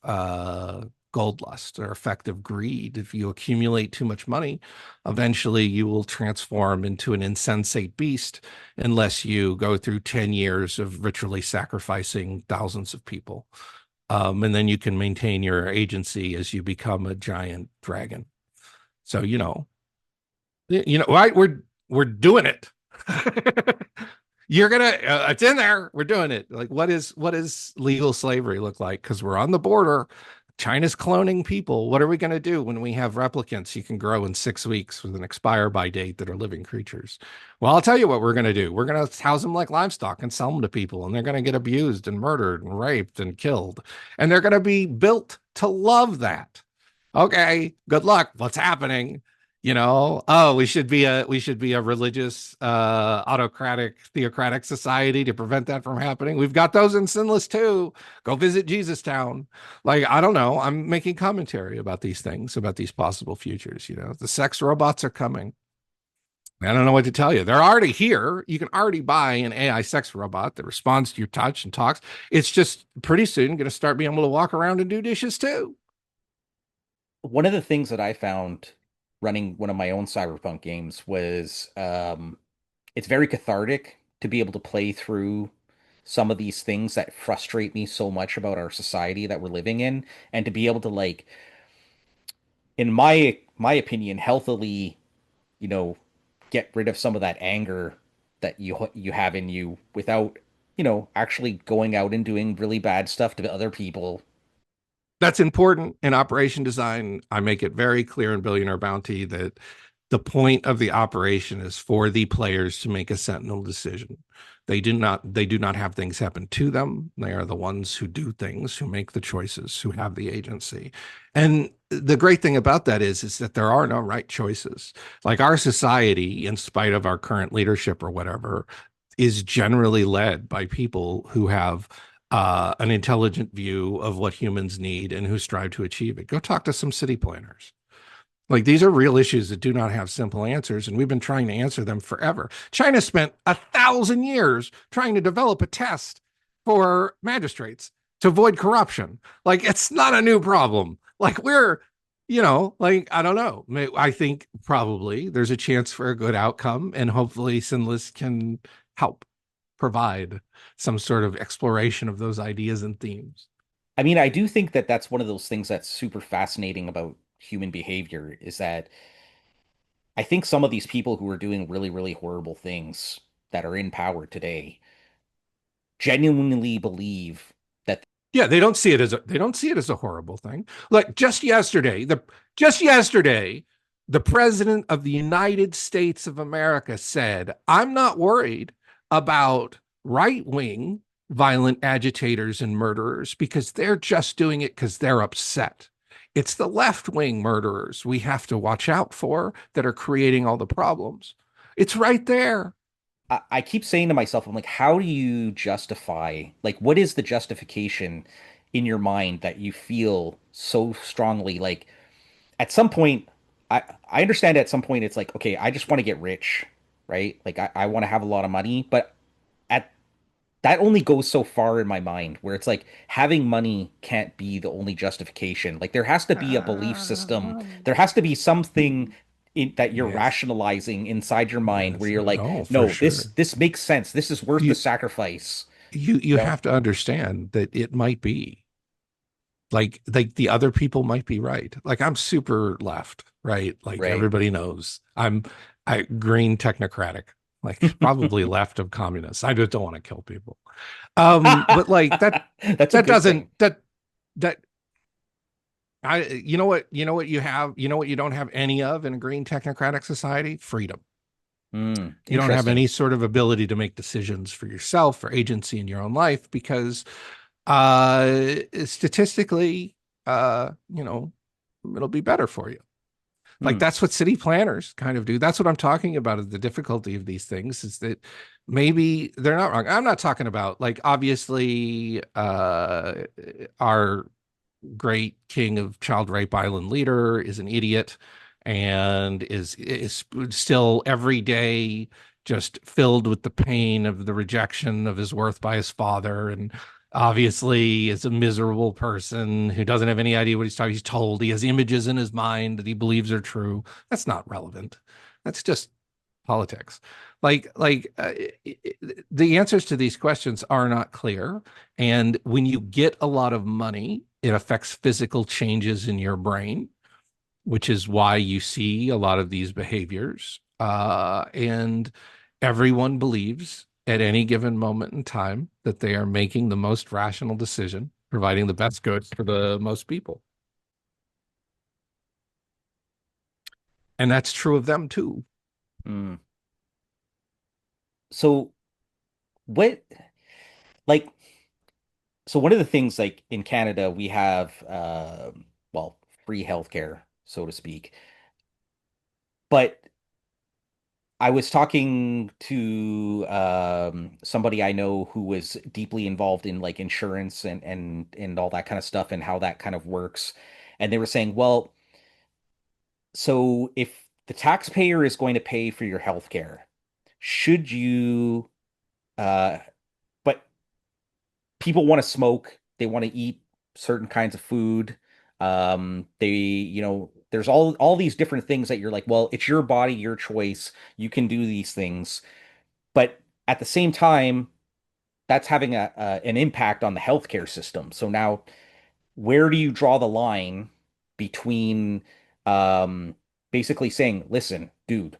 gold lust or effect of greed. If you accumulate too much money, eventually you will transform into an insensate beast unless you go through 10 years of ritually sacrificing thousands of people. And then you can maintain your agency as you become a giant dragon. So, right? We're doing it. You're gonna it's in there. We're doing it. Like what is legal slavery look like? Because we're on the border. China's cloning people. What are we going to do when we have replicants you can grow in 6 weeks with an expire by date that are living creatures? Well, I'll tell you what we're going to do. We're going to house them like livestock and sell them to people, and they're going to get abused and murdered and raped and killed. And they're going to be built to love that. Okay, good luck. What's happening? Oh, we should be a religious autocratic theocratic society to prevent that from happening. We've got those in Sinless too. Go visit Jesus Town. Like, I don't know, I'm making commentary about these things, about these possible futures. The sex robots are coming. I don't know what to tell you. They're already here. You can already buy an AI sex robot that responds to your touch and talks. It's just pretty soon going to start being able to walk around and do dishes too. One of the things that I found running one of my own Cyberpunk games was it's very cathartic to be able to play through some of these things that frustrate me so much about our society that we're living in, and to be able to, like, in my opinion, healthily, you know, get rid of some of that anger that you have in you without, actually going out and doing really bad stuff to other people. That's important in operation design. I make it very clear in Billionaire Bounty that the point of the operation is for the players to make a sentinel decision. They do not have things happen to them. They are the ones who do things, who make the choices, who have the agency. And the great thing about that is that there are no right choices. Like, our society, in spite of our current leadership or whatever, is generally led by people who have an intelligent view of what humans need and who strive to achieve it. Go talk to some city planners. Like, these are real issues that do not have simple answers, and we've been trying to answer them forever. China spent 1,000 years trying to develop a test for magistrates to avoid corruption. Like, it's not a new problem. Like, like, I don't know. I think probably there's a chance for a good outcome, and hopefully Sinless can help provide some sort of exploration of those ideas and themes. I mean, I do think that that's one of those things that's super fascinating about human behavior, is that I think some of these people who are doing really, really horrible things that are in power today genuinely believe that. Yeah, they don't see it as a horrible thing. Like, just yesterday, the president of the United States of America said, "I'm not worried about right-wing violent agitators and murderers because they're just doing it because they're upset. It's the left-wing murderers we have to watch out for that are creating all the problems." It's right there. I keep saying to myself, I'm like, how do you justify, like, what is the justification in your mind that you feel so strongly? Like, at some point, I understand at some point it's like, okay, I just want to get rich, right? Like, I want to have a lot of money, but at that only goes so far in my mind, where it's like having money can't be the only justification. Like, there has to be a belief system. There has to be something that you're Yes. rationalizing inside your mind where Yes. you're like, No, for no, this sure. this makes sense. This is worth the You sacrifice. you You know? have to understand that it might be like the other people might be right. Like, I'm super left, right? Like, Right. everybody knows I green technocratic, like probably left of communists. I just don't want to kill people. But like That's a that good doesn't thing. that I you know what you have, what you don't have any of in a green technocratic society? Freedom. You don't have Interesting. any sort of ability to make decisions for yourself or agency in your own life because statistically, it'll be better for you. Like, Hmm. that's what city planners kind of do. That's what I'm talking about, is the difficulty of these things, is that maybe they're not wrong. I'm not talking about, like, obviously, our great king of child rape island leader is an idiot and is still every day just filled with the pain of the rejection of his worth by his father, and obviously is a miserable person who doesn't have any idea what he's talking. He's told he has images in his mind that he believes are true. That's not relevant. That's just politics. The answers to these questions are not clear, and when you get a lot of money, it affects physical changes in your brain, which is why you see a lot of these behaviors. And everyone believes at any given moment in time that they are making the most rational decision, providing the best good for the most people. And that's true of them too. Mm. So what, like, so one of the things like in Canada we have, well, free healthcare, so to speak. But I was talking to somebody I know who was deeply involved in like insurance and all that kind of stuff and how that kind of works. And they were saying, well, so if the taxpayer is going to pay for your healthcare, should you uh but people want to smoke, they want to eat certain kinds of food. There's all these different things that you're like, well, it's your body, your choice. You can do these things. But at the same time, that's having an impact on the healthcare system. So now, where do you draw the line between um, basically saying, listen, dude,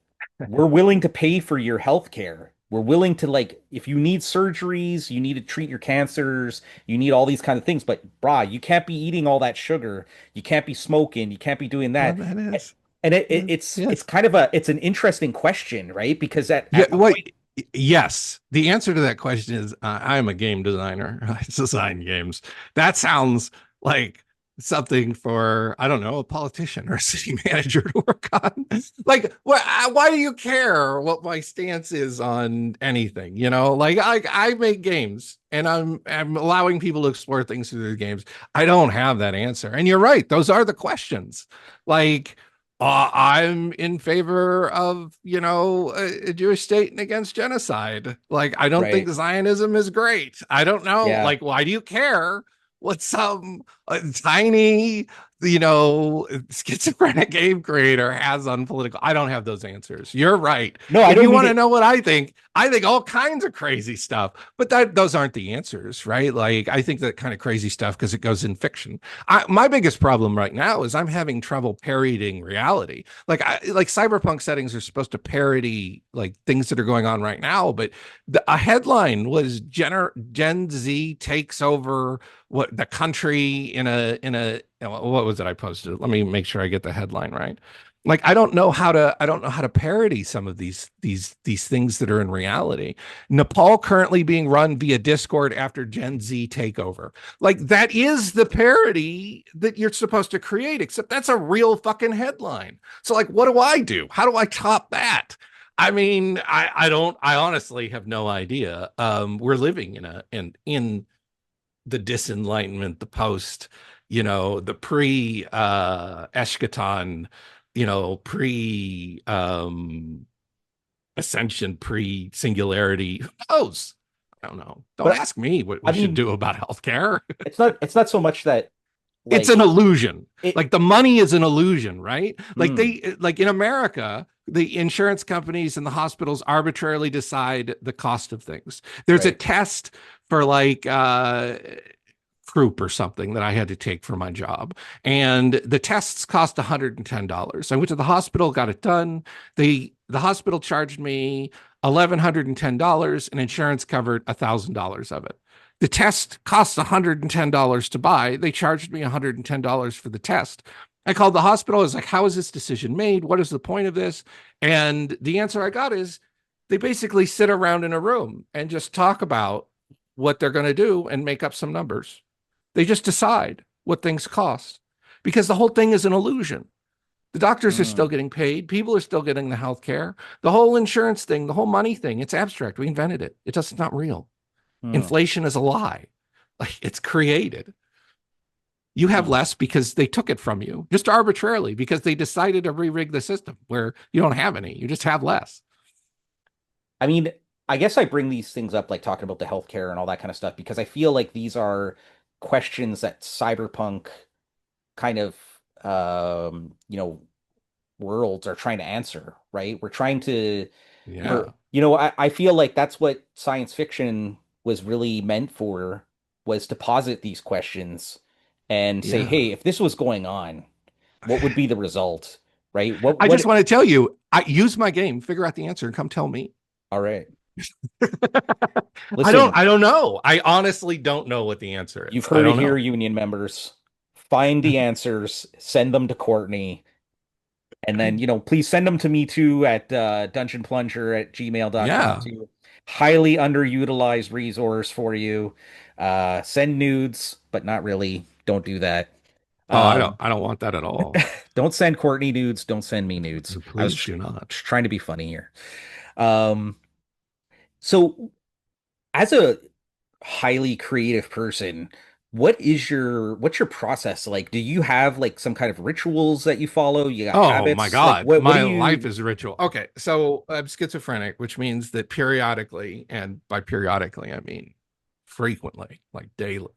we're willing to pay for your healthcare. We're willing to like, if you need surgeries, you need to treat your cancers, you need all these kind of things. But brah, you can't be eating all that sugar. You can't be smoking. You can't be doing Well, that. that is. And Yeah. it's Yes. kind of it's an interesting question, right? Because Yeah. at what What? point, Yes. The answer to that question is I'm a game designer. I design games. That sounds like something for, I don't know, a politician or a city manager to work on. Like, why do you care what my stance is on anything? You know, like I make games and I'm allowing people to explore things through the games. I don't have that answer. And you're right. Those are the questions. Like, I'm in favor of, a Jewish state and against genocide. Like, I don't think right? Zionism is great. I don't know. Yeah. Like, why do you care what some tiny, schizophrenic game creator has on political? I don't have those answers. You're right. No, I If don't you mean want to it. know what I think all kinds of crazy stuff, but those aren't the answers, right? Like, I think that kind of crazy stuff because it goes in fiction. My biggest problem right now is I'm having trouble parodying reality. Like cyberpunk settings are supposed to parody like things that are going on right now, but a headline was Gen Z takes over what the country in a what was it I posted? Let me make sure I get the headline right. Like I don't know how to parody some of these things that are in reality. Nepal currently being run via Discord after Gen Z takeover. Like that is the parody that you're supposed to create, except that's a real fucking headline. So like what do I do? How do I top that? I mean, I honestly have no idea. We're living in the disenlightenment, the post, the pre eschaton, pre ascension, pre singularity. Who knows? I don't know. Don't But ask me what I we should mean, do about healthcare. it's not so much that It's like an illusion. it. Like the money is an illusion, right? Hmm, Like in America, the insurance companies and the hospitals arbitrarily decide the cost of things. There's a right, test for like croup or something that I had to take for my job. And the tests cost $110. I went to the hospital, got it done. The hospital charged me $1,110 and insurance covered $1,000 of it. The test costs $110 to buy. They charged me $110 for the test. I called the hospital. I was like, how is this decision made? What is the point of this? And the answer I got is they basically sit around in a room and just talk about what they're going to do and make up some numbers. They just decide what things cost because the whole thing is an illusion. The doctors are hmm, still getting paid. People are still getting the health care. The whole insurance thing, the whole money thing, it's abstract. We invented it. It's not real. hmm, Inflation is a lie. Like it's created. You have hmm. less because they took it from you just arbitrarily because they decided to re-rig the system where you don't have any. You just have less. I mean, I guess I bring these things up, like talking about the healthcare and all that kind of stuff, because I feel like these are questions that Cyberpunk kind of, worlds are trying to answer, right? We're trying to, Yeah. I feel like that's what science fiction was really meant for, was to posit these questions and say, Yeah. hey, if this was going on, what would be the result, right? I just want to tell you, I use my game, figure out the answer, and come tell me. All right. Listen, I don't know. I honestly don't know what the answer you've is. I heard it don't here, know. union members. Find the answers, send them to Courtney. And then, please send them to me too at dungeonplunger@gmail.com Yeah. too. Highly underutilized resource for you. Send nudes, but not really. Don't do that. Oh, Um, I don't want that at all. don't send Courtney nudes. Don't send me nudes. I was Please do not. just trying to be funny here. Um, so as a highly creative person, what's your process like? Do you have like some kind of rituals that you follow? You got Oh my habits? Like God, what do my life you is ritual. Okay, so I'm schizophrenic, which means that periodically, and by periodically, I mean frequently, like daily,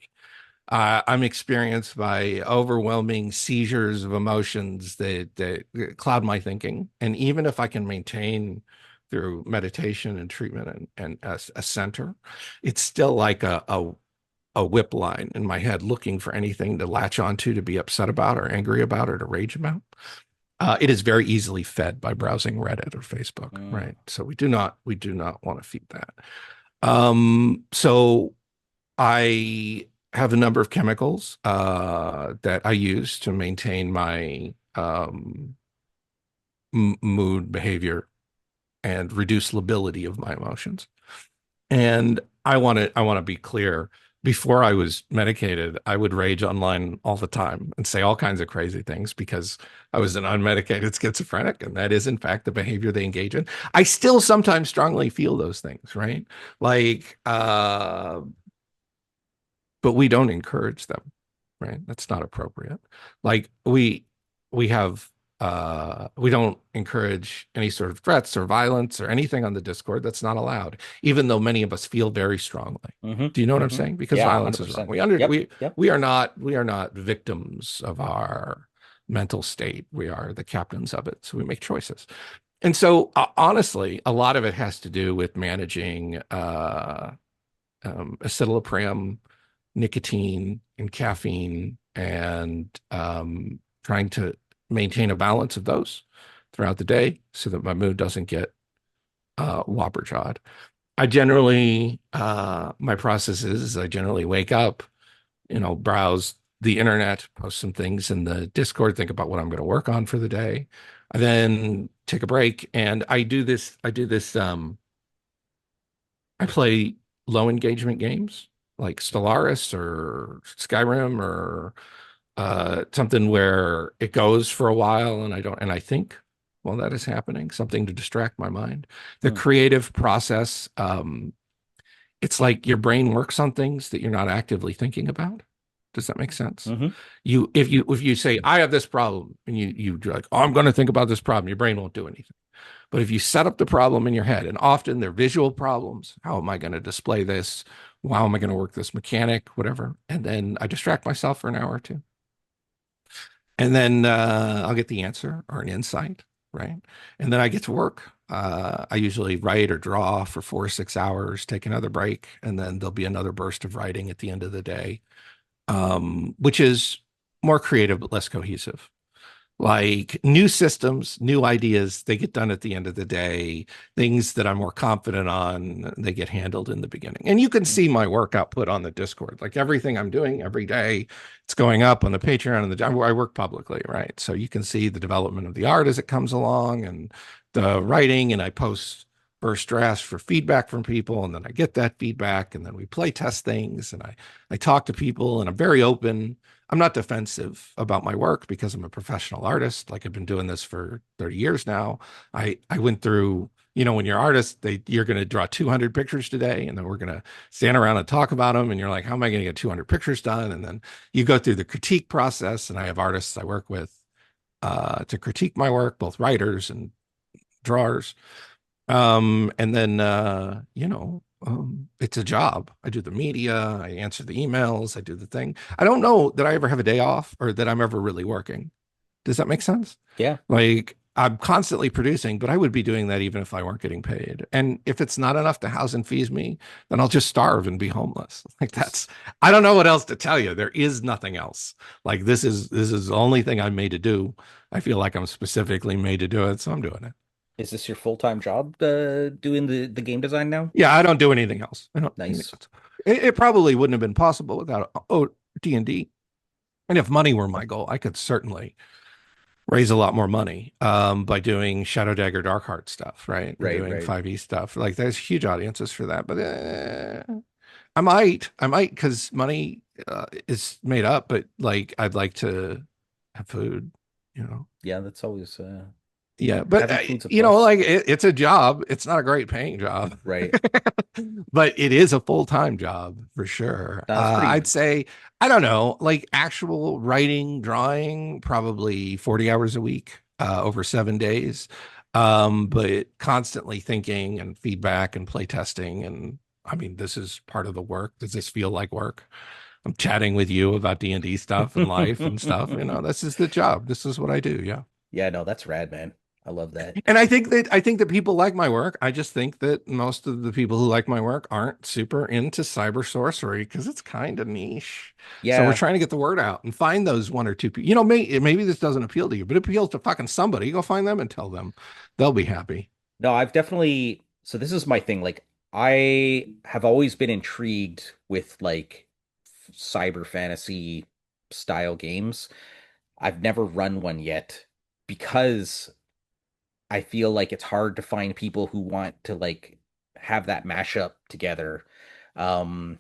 I'm experienced by overwhelming seizures of emotions that cloud my thinking. And even if I can maintain through meditation and treatment and a center, it's still like a whip line in my head looking for anything to latch onto, to be upset about or angry about or to rage about. It is very easily fed by browsing Reddit or Facebook, Mm, right? So we do not want to feed that. So I have a number of chemicals that I use to maintain my mood, behavior, and reduce lability of my emotions. And I want to be clear. Before I was medicated, I would rage online all the time and say all kinds of crazy things because I was an unmedicated schizophrenic, and that is in fact the behavior they engage in. I still sometimes strongly feel those things, right? Like but we don't encourage them, right? That's not appropriate. Like we have we don't encourage any sort of threats or violence or anything on the Discord. That's not allowed, even though many of us feel very strongly. Do you know what I'm saying? Because Yeah, violence is wrong. 100%. Yep. Yep. We are not victims of our mental state. We are the captains of it. So we make choices. And so honestly, a lot of it has to do with managing acetalopram, nicotine, and caffeine, and trying to maintain a balance of those throughout the day so that my mood doesn't get whopper jawed. I generally, my process is I generally wake up, browse the internet, post some things in the Discord, think about what I'm going to work on for the day. I then take a break and I do this, I play low engagement games like Stellaris or Skyrim or something where it goes for a while and I think while that is happening, something to distract my mind. The Mm, creative process, it's like your brain works on things that you're not actively thinking about. Does that make sense? hmm If you say I have this problem and you're like, oh, I'm going to think about this problem, your brain won't do anything. But if you set up the problem in your head, and often they're visual problems, how am I going to display this? How am I going to work this mechanic, whatever? And then I distract myself for an hour or two. And then I'll get the answer or an insight, right? And then I get to work. I usually write or draw for 4 or 6 hours, take another break, and then there'll be another burst of writing at the end of the day, which is more creative but less cohesive. Like new systems, new ideas, they get done at the end of the day. Things that I'm more confident on, they get handled in the beginning. And you can see my work output on the Discord. Like everything I'm doing every day, it's going up on the Patreon and I work publicly, right? So you can see the development of the art as it comes along and the writing, and I post first drafts for feedback from people, and then I get that feedback, and then we play test things, and I talk to people, and I'm very open. I'm not defensive about my work because I'm a professional artist. Like I've been doing this for 30 years now. I went through, when you're artist, you're going to draw 200 pictures today, and then we're going to stand around and talk about them. And you're like, how am I going to get 200 pictures done? And then you go through the critique process, and I have artists I work with to critique my work, both writers and drawers. And then it's a job. I do the media, I answer the emails, I do the thing. I don't know that I ever have a day off or that I'm ever really working. Does that make sense? Yeah. Like I'm constantly producing, but I would be doing that even if I weren't getting paid. And if it's not enough to house and feed me, then I'll just starve and be homeless. Like I don't know what else to tell you. There is nothing else. Like this is the only thing I'm made to do. I feel like I'm specifically made to do it, so I'm doing it. Is this your full-time job, doing the game design now? Yeah, I don't do anything else. I don't do anything Nice. else. It probably wouldn't have been possible without D&D. And D. And if money were my goal, I could certainly raise a lot more money by doing Shadow Dagger Dark Heart stuff, right? And Right, doing right. 5e stuff. Like there's huge audiences for that. But I might because money is made up, but like I'd like to have food, you know. Yeah, that's always Yeah, but having food's a you know, plus. like it's a job. It's not a great paying job, Right. but it is a full-time job for sure. That's pretty. I'd say, I don't know, like actual writing, drawing, probably 40 hours a week, over 7 days. But constantly thinking and feedback and play testing. And I mean, this is part of the work. Does this feel like work? I'm chatting with you about D&D stuff and life and stuff. You know, this is the job. This is what I do. Yeah. Yeah, no, that's rad, man. I love that. And I think that people like my work. I just think that most of the people who like my work aren't super into cyber sorcery because it's kind of niche. So we're Yeah. trying to get the word out and find those one or two people. You know, maybe this doesn't appeal to you, but it appeals to fucking somebody. Go find them and tell them. They'll be happy. No, I've definitely, so this is my thing. Like, I have always been intrigued with like cyber fantasy style games. I've never run one yet because I feel like it's hard to find people who want to like have that mashup together. Um,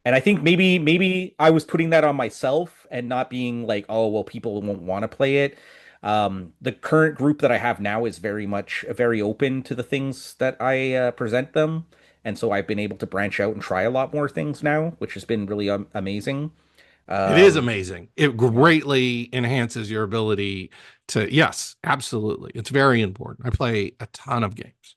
and I think maybe I was putting that on myself and not being like, oh, well, people won't want to play it. The current group that I have now is very much very open to the things that I present them, and so I've been able to branch out and try a lot more things now, which has been really amazing. It is Um, amazing. It yeah. greatly enhances your ability to, yes, absolutely. It's very important. I play a ton of games.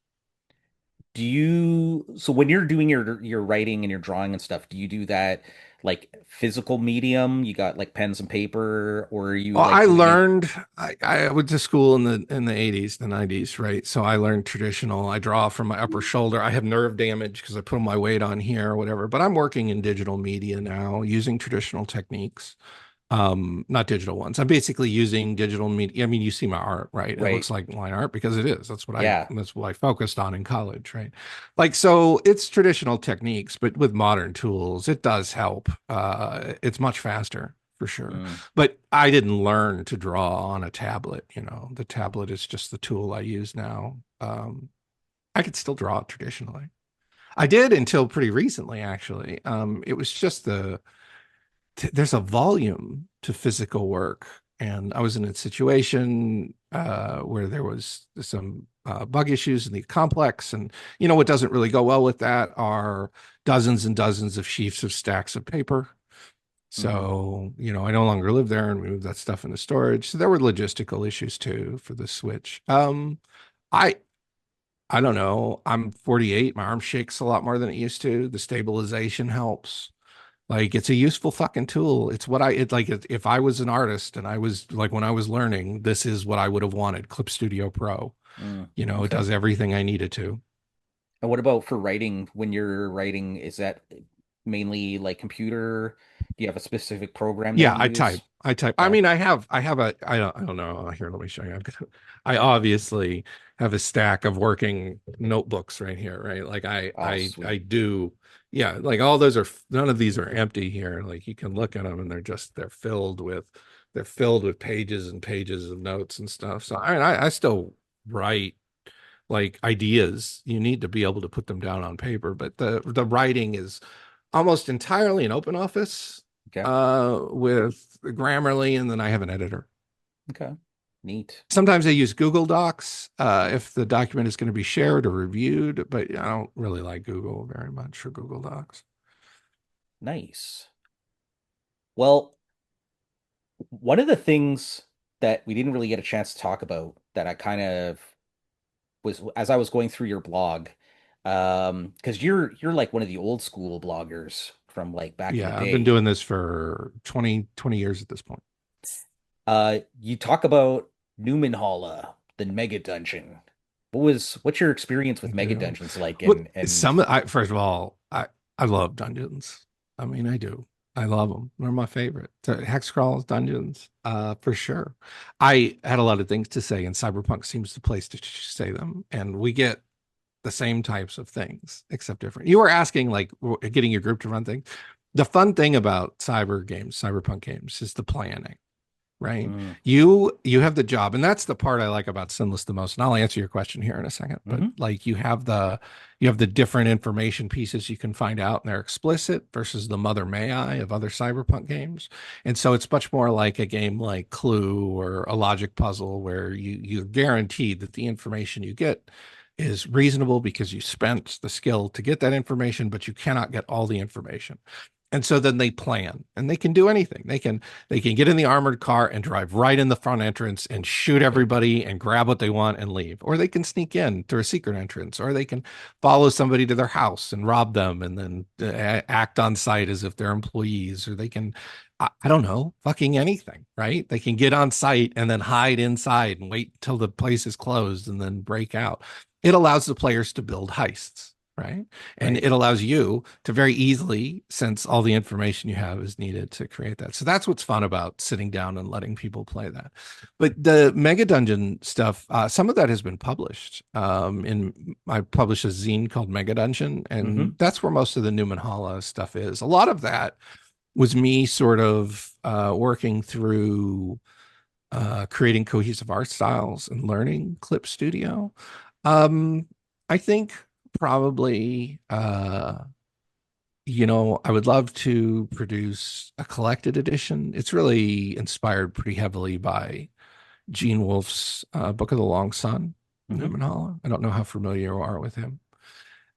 Do you, so when you're doing your writing and your drawing and stuff, do you do that like physical medium? You got like pens and paper, or are you Well, like I doing it? learned I went to school in the 80s, the 90s, right? So I learned traditional. I draw from my upper shoulder. I have nerve damage because I put my weight on here or whatever. But I'm working in digital media now using traditional techniques, not digital ones. I'm basically using digital media. I mean, you see my art, right? It Right. looks like line art because it is. Yeah. That's what I focused on in college, right? Like so it's traditional techniques, but with modern tools, it does help. It's much faster for sure. Mm, But I didn't learn to draw on a tablet, you know. The tablet is just the tool I use now. I could still draw traditionally. I did until pretty recently, actually. It was just there's a volume to physical work. And I was in a situation where there was some bug issues in the complex. And, you know, what doesn't really go well with that are dozens and dozens of sheets of stacks of paper. hmm. So, you know, I no longer live there and we moved that stuff into storage. So there were logistical issues too for the switch. I I don't know. I'm 48. My arm shakes a lot more than it used to. The stabilization helps. Like it's a useful fucking tool. It's what if I was an artist and I was like when I was learning, this is what I would have wanted. Clip Studio Pro. Mm, You know, it okay. does everything I needed to. And what about for writing? When you're writing, is that mainly like computer? Do you have a specific program that Yeah, you I type. use? I type. I Yeah. mean, I have a I don't know. Here, let me show you. I obviously have a stack of working notebooks right here, right? Like Oh, I sweet. do. Yeah, like all those are none of these are empty here. Like you can look at them and they're filled with pages and pages of notes and stuff. So I still write like ideas. You need to be able to put them down on paper, but the writing is almost entirely an open office Okay. with Grammarly, and then I have an editor. Okay. Neat. Sometimes I use Google Docs if the document is going to be shared or reviewed, but I don't really like Google very much for Google Docs. Nice. Well, one of the things that we didn't really get a chance to talk about that I kind of was as I was going through your blog, because you're like one of the old school bloggers from like back in the Yeah, I've been day. doing this for 20 years at this point. You talk about Numenhalla, the Mega Dungeon. What's your experience with I Mega do. Dungeons like? What And some first of all, I love dungeons. I mean, I do. I love them. They're my favorite. Hex crawls, dungeons, for sure. I had a lot of things to say, and Cyberpunk seems the place to say them. And we get the same types of things, except different. You were asking like getting your group to run things. The fun thing about cyberpunk games is the planning. right? Mm. You have the job, and that's the part I like about Sinless the most. And I'll answer your question here in a second. But Hmm. like you have the different information pieces you can find out, and they're explicit versus the Mother May I of other Cyberpunk games. And so it's much more like a game like Clue or a logic puzzle where you're guaranteed that the information you get is reasonable because you spent the skill to get that information, but you cannot get all the information. And so then they plan, and they can do anything. They can get in the armored car and drive right in the front entrance and shoot Right. everybody and grab what they want and leave. Or they can sneak in through a secret entrance, or they can follow somebody to their house and rob them and then act on site as if they're employees. Or they can, I don't know, fucking anything, right? They can get on site and then hide inside and wait till the place is closed and then break out. It allows the players to build heists, right? And Right. it allows you to very easily, since all the information you have is needed to create that. So that's what's fun about sitting down and letting people play that. But the Mega Dungeon stuff, some of that has been published. I published a zine called Mega Dungeon, Hmm. and that's where most of the Newman Hala stuff is. A lot of that was me sort of working through creating cohesive art styles and learning Clip Studio. Um, I think probably, I would love to produce a collected edition. It's really inspired pretty heavily by Gene Wolfe's Book of the Long Sun, Hmm. Newman Hala. I don't know how familiar you are with him.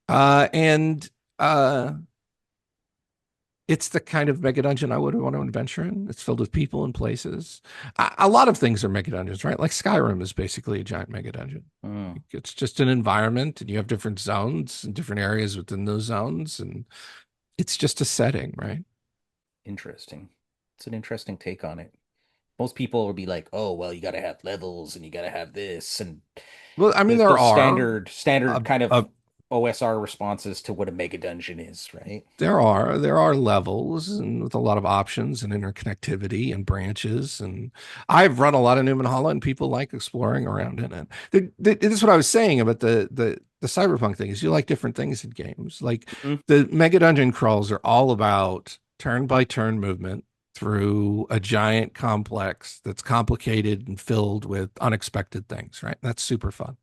And it's the kind of mega dungeon I would want to adventure in. It's filled with people and places. A lot of things are mega dungeons, right? Like Skyrim is basically a giant mega dungeon. Mm. It's just an environment, and you have different zones and different areas within those zones, and it's just a setting, right? Interesting. It's an interesting take on it. Most people will be like, "Oh, well, you got to have levels and you got to have this," and Well, I mean, the there the are standard uh, kind uh, of OSR responses to what a mega dungeon is, right? there are levels and with a lot of options and interconnectivity and branches. And I've run a lot of Newman Hala, and people like exploring around in it. This is what I was saying about the cyberpunk thing is you like different things in games. Like Mhm. the mega dungeon crawls are all about turn by turn movement through a giant complex that's complicated and filled with unexpected things, right? That's super fun.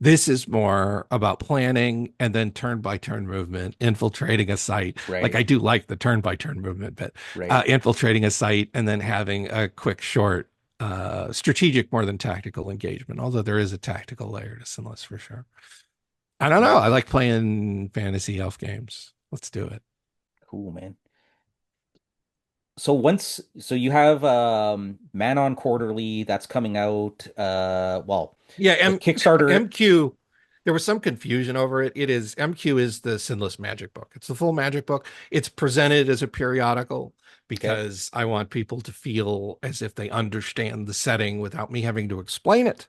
This is more about planning and then turn by turn movement, infiltrating a site. Like Right, I do like the turn by turn movement, but right. infiltrating a site and then having a quick, short, strategic more than tactical engagement. Although there is a tactical layer to Sinless for sure. I don't know. I like playing fantasy elf games. Let's do it. Cool, man. So you have Manon Quarterly that's coming out. Well, Yeah, the Kickstarter. MQ. There was some confusion over it. It is MQ is the Sinless Magic book. It's the full Magic book. It's presented as a periodical Okay, because I want people to feel as if they understand the setting without me having to explain it.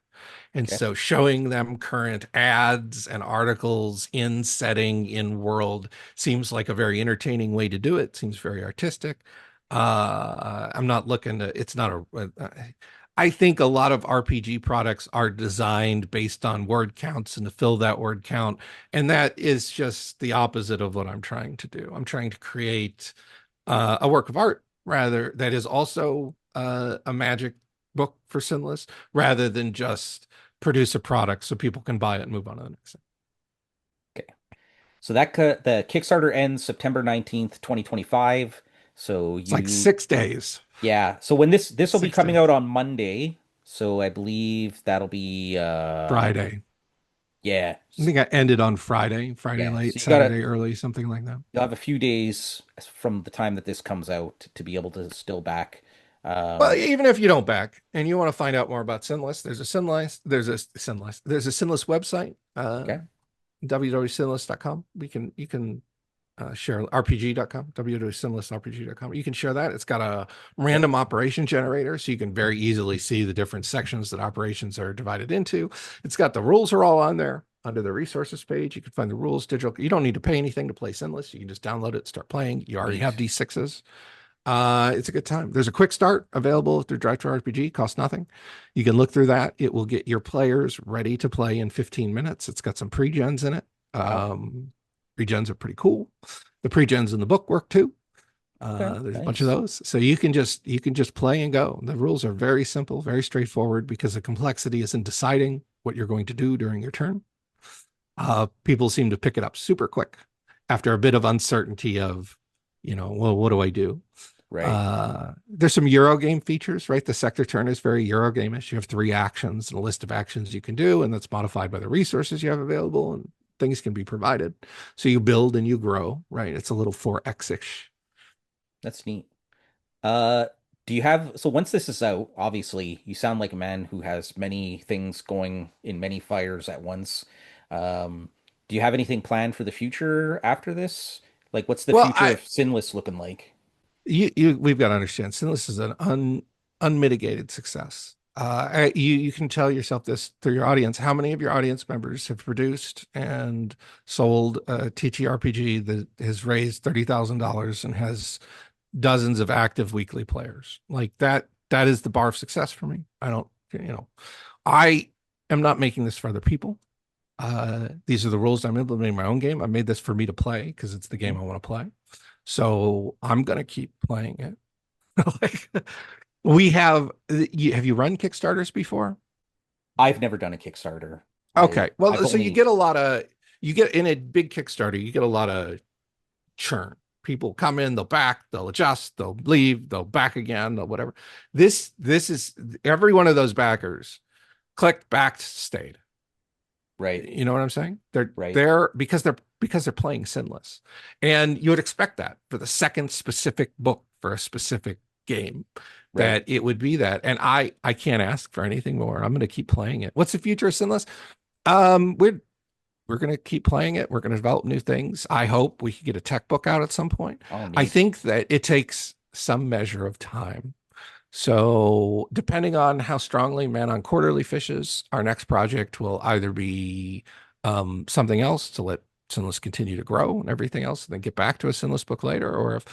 And okay. so showing them current ads and articles in setting, in world seems like a very entertaining way to do it. Seems very artistic. I'm not looking to, it's not I think a lot of RPG products are designed based on word counts and to fill that word count. And that is just the opposite of what I'm trying to do. I'm trying to create a work of art rather that is also a magic book for Sinless rather than just produce a product so people can buy it and move on to the next thing. Okay. So the Kickstarter ends September 19th, 2025. So It's like you 6 days, Yeah. So when this will be six coming days, out on Monday. So I believe that'll be Friday. yeah. I think I ended on Friday, Friday Yeah. So late, you gotta Saturday early, something like that. you'll have a few days from the time that this comes out to be able to still back. Well, Um, even if you don't back and you want to find out more about Sinless, there's a Sinless website, okay. www.sinless.com. You can share rpg.com, www.sinlessrpg.com. You can share that. It's got a Yep. random operation generator, so you can very easily see the different sections that operations are divided into. It's got the rules are all on there under the resources page. You can find the rules digital. You don't need to pay anything to play Sinless. You can just download it, start playing. You already have Neat. D6s. It's a good time. There's a quick start available through Drive to RPG, costs nothing. You can look through that. It will get your players ready to play in 15 minutes. It's got some pre-gens in it. Wow. Pre-gens are pretty cool. The pre-gens in the book work too. Okay, There's a bunch of nice. those, so you can just play and go. The rules are very simple, very straightforward, because the complexity is in deciding what you're going to do during your turn. People seem to pick it up super quick after a bit of uncertainty of, well, what do I do? Right. There's some Euro game features, right? The sector turn is very Euro game-ish. You have three actions and a list of actions you can do, and that's modified by the resources you have available, and things can be provided. So you build and you grow, right? It's a little 4X-ish. That's neat. Uh, do you have, so once this is out, obviously you sound like a man who has many things going in many fires at once. Do you have anything planned for the future after this? Like, what's the Well, future of Sinless looking like? we've got to understand, Sinless is an unmitigated success. You can tell yourself this through your audience. How many of your audience members have produced and sold a TTRPG that has raised $30,000 and has dozens of active weekly players? Like that, that is the bar of success for me. I don't, I am not making this for other people. These are the rules. I'm implementing my own game. I made this for me to play because it's the Mhm. game I want to play. So I'm gonna keep playing it. Like, have you run Kickstarters before? I've never done a Kickstarter. Okay. I've Well, so only, you get in a big Kickstarter, you get a lot of churn. People come in, they'll back, they'll adjust, they'll leave, they'll back again, they'll whatever. This is every one of those backers clicked, backed, stayed. right, You know what I'm saying? They're right, there because they're playing Sinless. And you would expect that for the second specific book for a specific game, right. that it would be that. And I can't ask for anything more. I'm going to keep playing it. What's the future of Sinless? We're going to keep playing it. We're going to develop new things. I hope we can get a tech book out at some point. Oh, I neat. think that it takes some measure of time. So, depending on how strongly Man on Quarterly fishes, our next project will either be something else to let Sinless continue to grow and everything else, and then get back to a Sinless book later, or if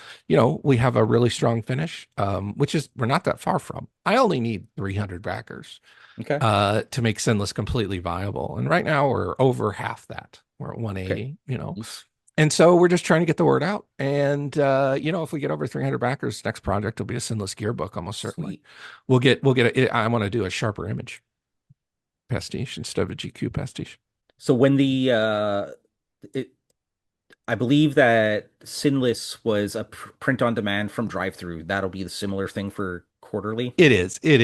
we have a really strong finish, which is we're not that far from. I only need 300 backers Okay, to make Sinless completely viable, and right now we're over half that. We're at okay, 180. nice, And so we're just trying to get the word out. And if we get over 300 backers, next project will be a Sinless Gear book, almost certainly. sweet. I want to do a sharper image pastiche instead of a GQ pastiche. So when it, I believe that Sinless was a print on demand from drive-through. That'll be the similar thing for quarterly. It is. It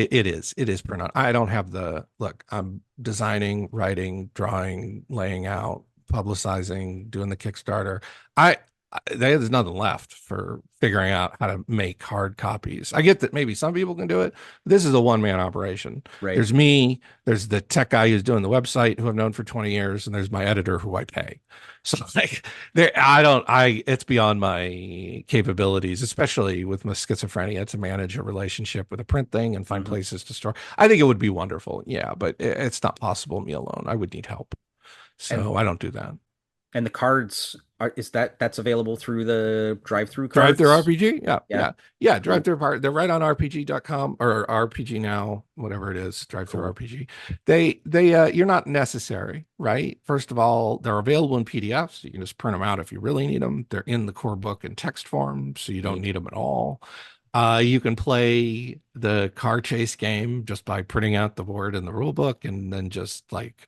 is print on. I don't have the look. I'm designing, writing, drawing, laying out, publicizing, doing the Kickstarter. I there's nothing left for figuring out how to make hard copies. I get that maybe some people can do it. This is a one-man operation. Right. There's me, there's the tech guy who's doing the website who I've known for 20 years, and there's my editor who I pay. So like there, it's beyond my capabilities, especially with my schizophrenia, to manage a relationship with a print thing and find Hmm. places to store. I think it would be wonderful. Yeah, but it's not possible me alone. I would need help. And So I don't do that. and the cards is that's available through the drive-through Drive through cards? RPG? Yeah, Yeah. yeah. Yeah, drive Cool. through part. They're right on rpg.com or RPG now, whatever it is, drive through Cool. RPG. You're not necessary, right? First of all, they're available in PDFs. You can just print them out if you really need them. They're in the core book in text form, so you don't Neat. need them at all. You can play the car chase game just by printing out the board and the rule book and then just like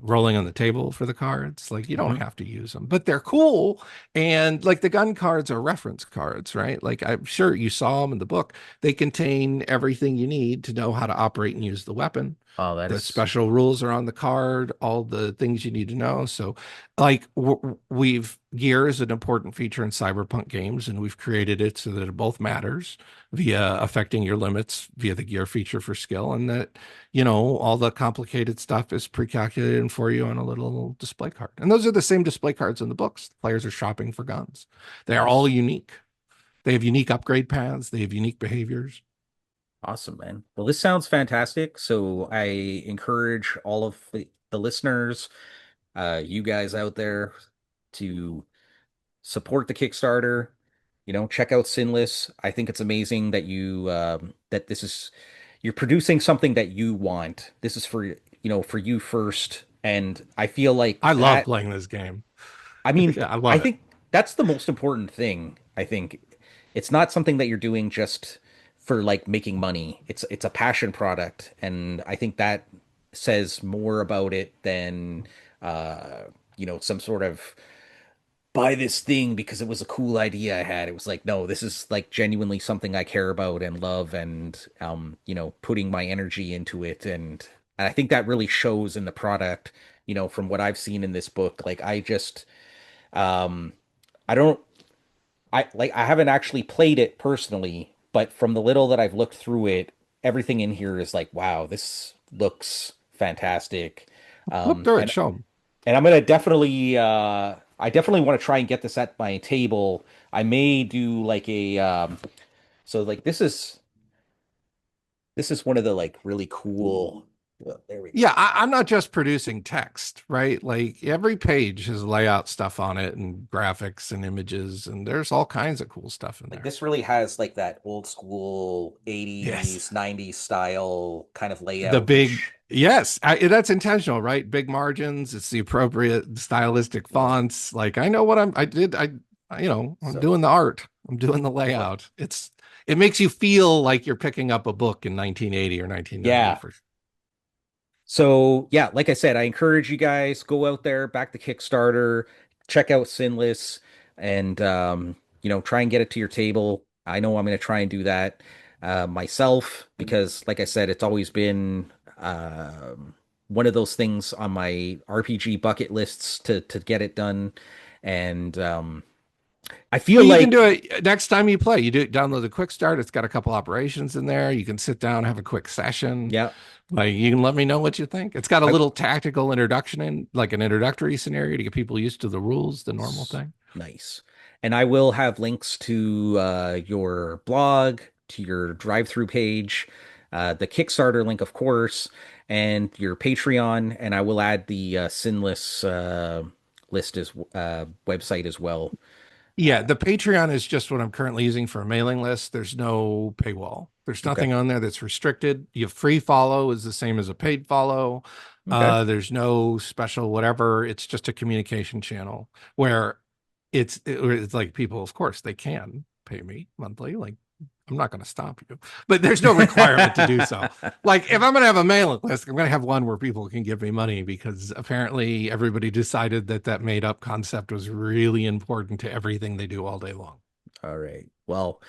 rolling on the table for the cards. Like you don't Hmm. have to use them, but they're cool. And like the gun cards are reference cards, right? Like I'm sure you saw them in the book. They contain everything you need to know how to operate and use the weapon. Oh, that The is special rules are on the card, all the things you need to know. So, like, we've gear is an important feature in Cyberpunk games, and we've created it so that it both matters via affecting your limits via the gear feature for skill, and that, all the complicated stuff is pre-calculated for you on a little display card. And those are the same display cards in the books. Players are shopping for guns. They are all nice. unique. They have unique upgrade paths. They have unique behaviors. Awesome, man. Well, this sounds fantastic. So I encourage all of the listeners, you guys out there, to support the Kickstarter. Check out Sinless. I think it's amazing that that this is you're producing something that you want. This is for you first. And I feel like I love that, playing this game. I mean, Yeah, I I love it. think that's the most important thing. I think it's not something that you're doing just for like making money. It's a passion product, and I think that says more about it than uh, some sort of buy this thing because it was a cool idea I had. It was like, no, this is like genuinely something I care about and love, and putting my energy into it, and I think that really shows in the product, from what I've seen in this book. Like I just um I don't I haven't actually played it personally, but from the little that I've looked through it, everything in here is like, wow, this looks fantastic. Flip Um through it, and show them. and I'm gonna definitely I definitely want to try and get this at my table. I may do like a so like this is one of the like really cool there we Yeah, go. I'm not just producing text, right? Like every page has layout stuff on it and graphics and images, and there's all kinds of cool stuff in Like there. this really has like that old school Yes. 80s, 90s style kind of The layout, big, which yes, that's intentional, right? Big margins, it's the appropriate stylistic yeah. fonts. Like I know what I'm So doing the art, I'm doing the but layout. It makes you feel like you're picking up a book in 1980 or 1990 yeah. for So yeah, like I said, I encourage you guys go out there, back the Kickstarter, check out Sinless, and try and get it to your table. I know I'm going to try and do that myself because, like I said, it's always been one of those things on my RPG bucket lists to get it done, and I feel Well, you can do like it next time you play. You download the quick start. It's got a couple operations in there. You can sit down, have a quick session. yeah, Like you can let me know what you think. It's got a I little tactical introduction in, like an introductory scenario to get people used to the rules, the normal thing. nice. And I will have links to your blog, to your drive-through page, the Kickstarter link, of course, and your Patreon. And I will add the Sinless list as website as well. Yeah, the Patreon is just what I'm currently using for a mailing list. There's no paywall. There's Okay. nothing on there that's restricted. You free follow is the same as a paid follow. Okay. There's no special whatever. It's just a communication channel where it's like people, of course, they can pay me monthly. Like I'm not going to stop you, but there's no requirement to do so. Like if I'm going to have a mailing list, I'm going to have one where people can give me money because apparently everybody decided that that made up concept was really important to everything they do all day long. All right. Well,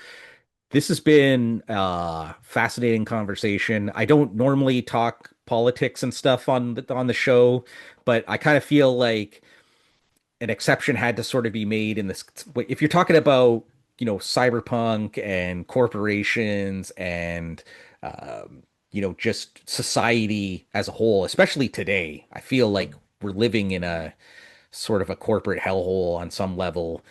this has been a fascinating conversation. I don't normally talk politics and stuff on the show, but I kind of feel like an exception had to sort of be made in this. If you're talking about, cyberpunk and corporations and, just society as a whole, especially today, I feel like we're living in a sort of a corporate hellhole on some level.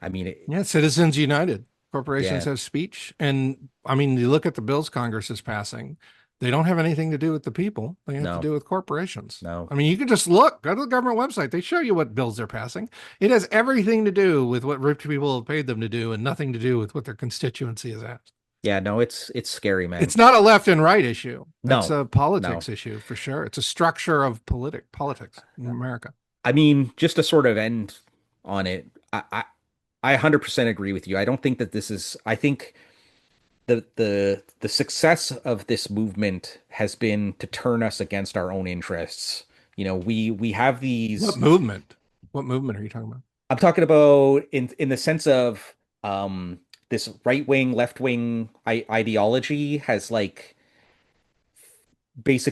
I mean, Yeah, Citizens United. Corporations yeah, have speech. And I mean, you look at the bills Congress is passing, they don't have anything to do with the people. They have to no, do with corporations. no. I mean, you can just look, go to the government website. They show you what bills they're passing. It has everything to do with what rich people have paid them to do and nothing to do with what their constituency has asked. Yeah, no, it's scary, man. It's not a left and right issue. That's No, a no. politics issue for sure. It's a structure of politics in America. I mean, just to sort of end on it, I 100% agree with you. I don't think that this is, I think the success of this movement has been to turn us against our own interests. We have What these, movement? What movement are you talking about? I'm talking about in the sense of this right wing, left wing ideology has like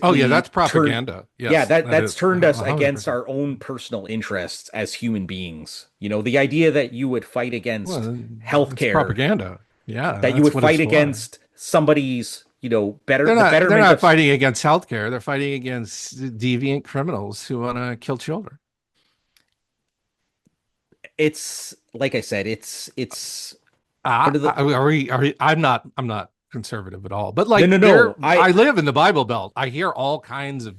Oh yeah, basically that's turned, propaganda. yeah, Yes, that that that's is turned us against 100%. our own personal interests as human beings. The idea that you would fight against Well, it's healthcare, propaganda. Yeah, that you that's would what fight it's for. against somebody's, They're the not they're betterment not of, fighting against healthcare. They're fighting against deviant criminals who want to kill children. it's like I said, it's Uh, one of the, I'm not conservative at all, but no, like no, no. I live in the Bible Belt. I hear all kinds of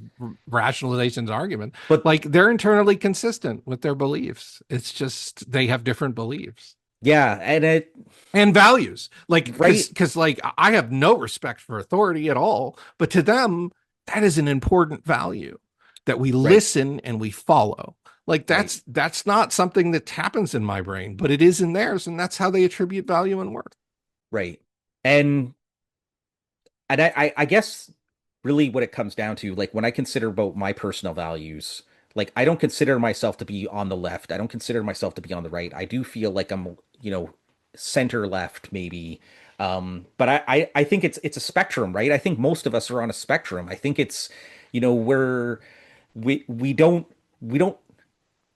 rationalizations, argument. But Like they're internally consistent with their beliefs. It's just they have different beliefs yeah, and and values. Like right, because like I have no respect for authority at all, but to them that is an important value that we right. listen and we follow. Like right, that's not something that happens in my brain, but it is in theirs, and that's how they attribute value and worth. right. And I guess really what it comes down to, like when I consider about my personal values, like I don't consider myself to be on the left. I don't consider myself to be on the right. I do feel like I'm, center left maybe. But I think it's a spectrum, right? I think most of us are on a spectrum. I think it's, we're we don't we don't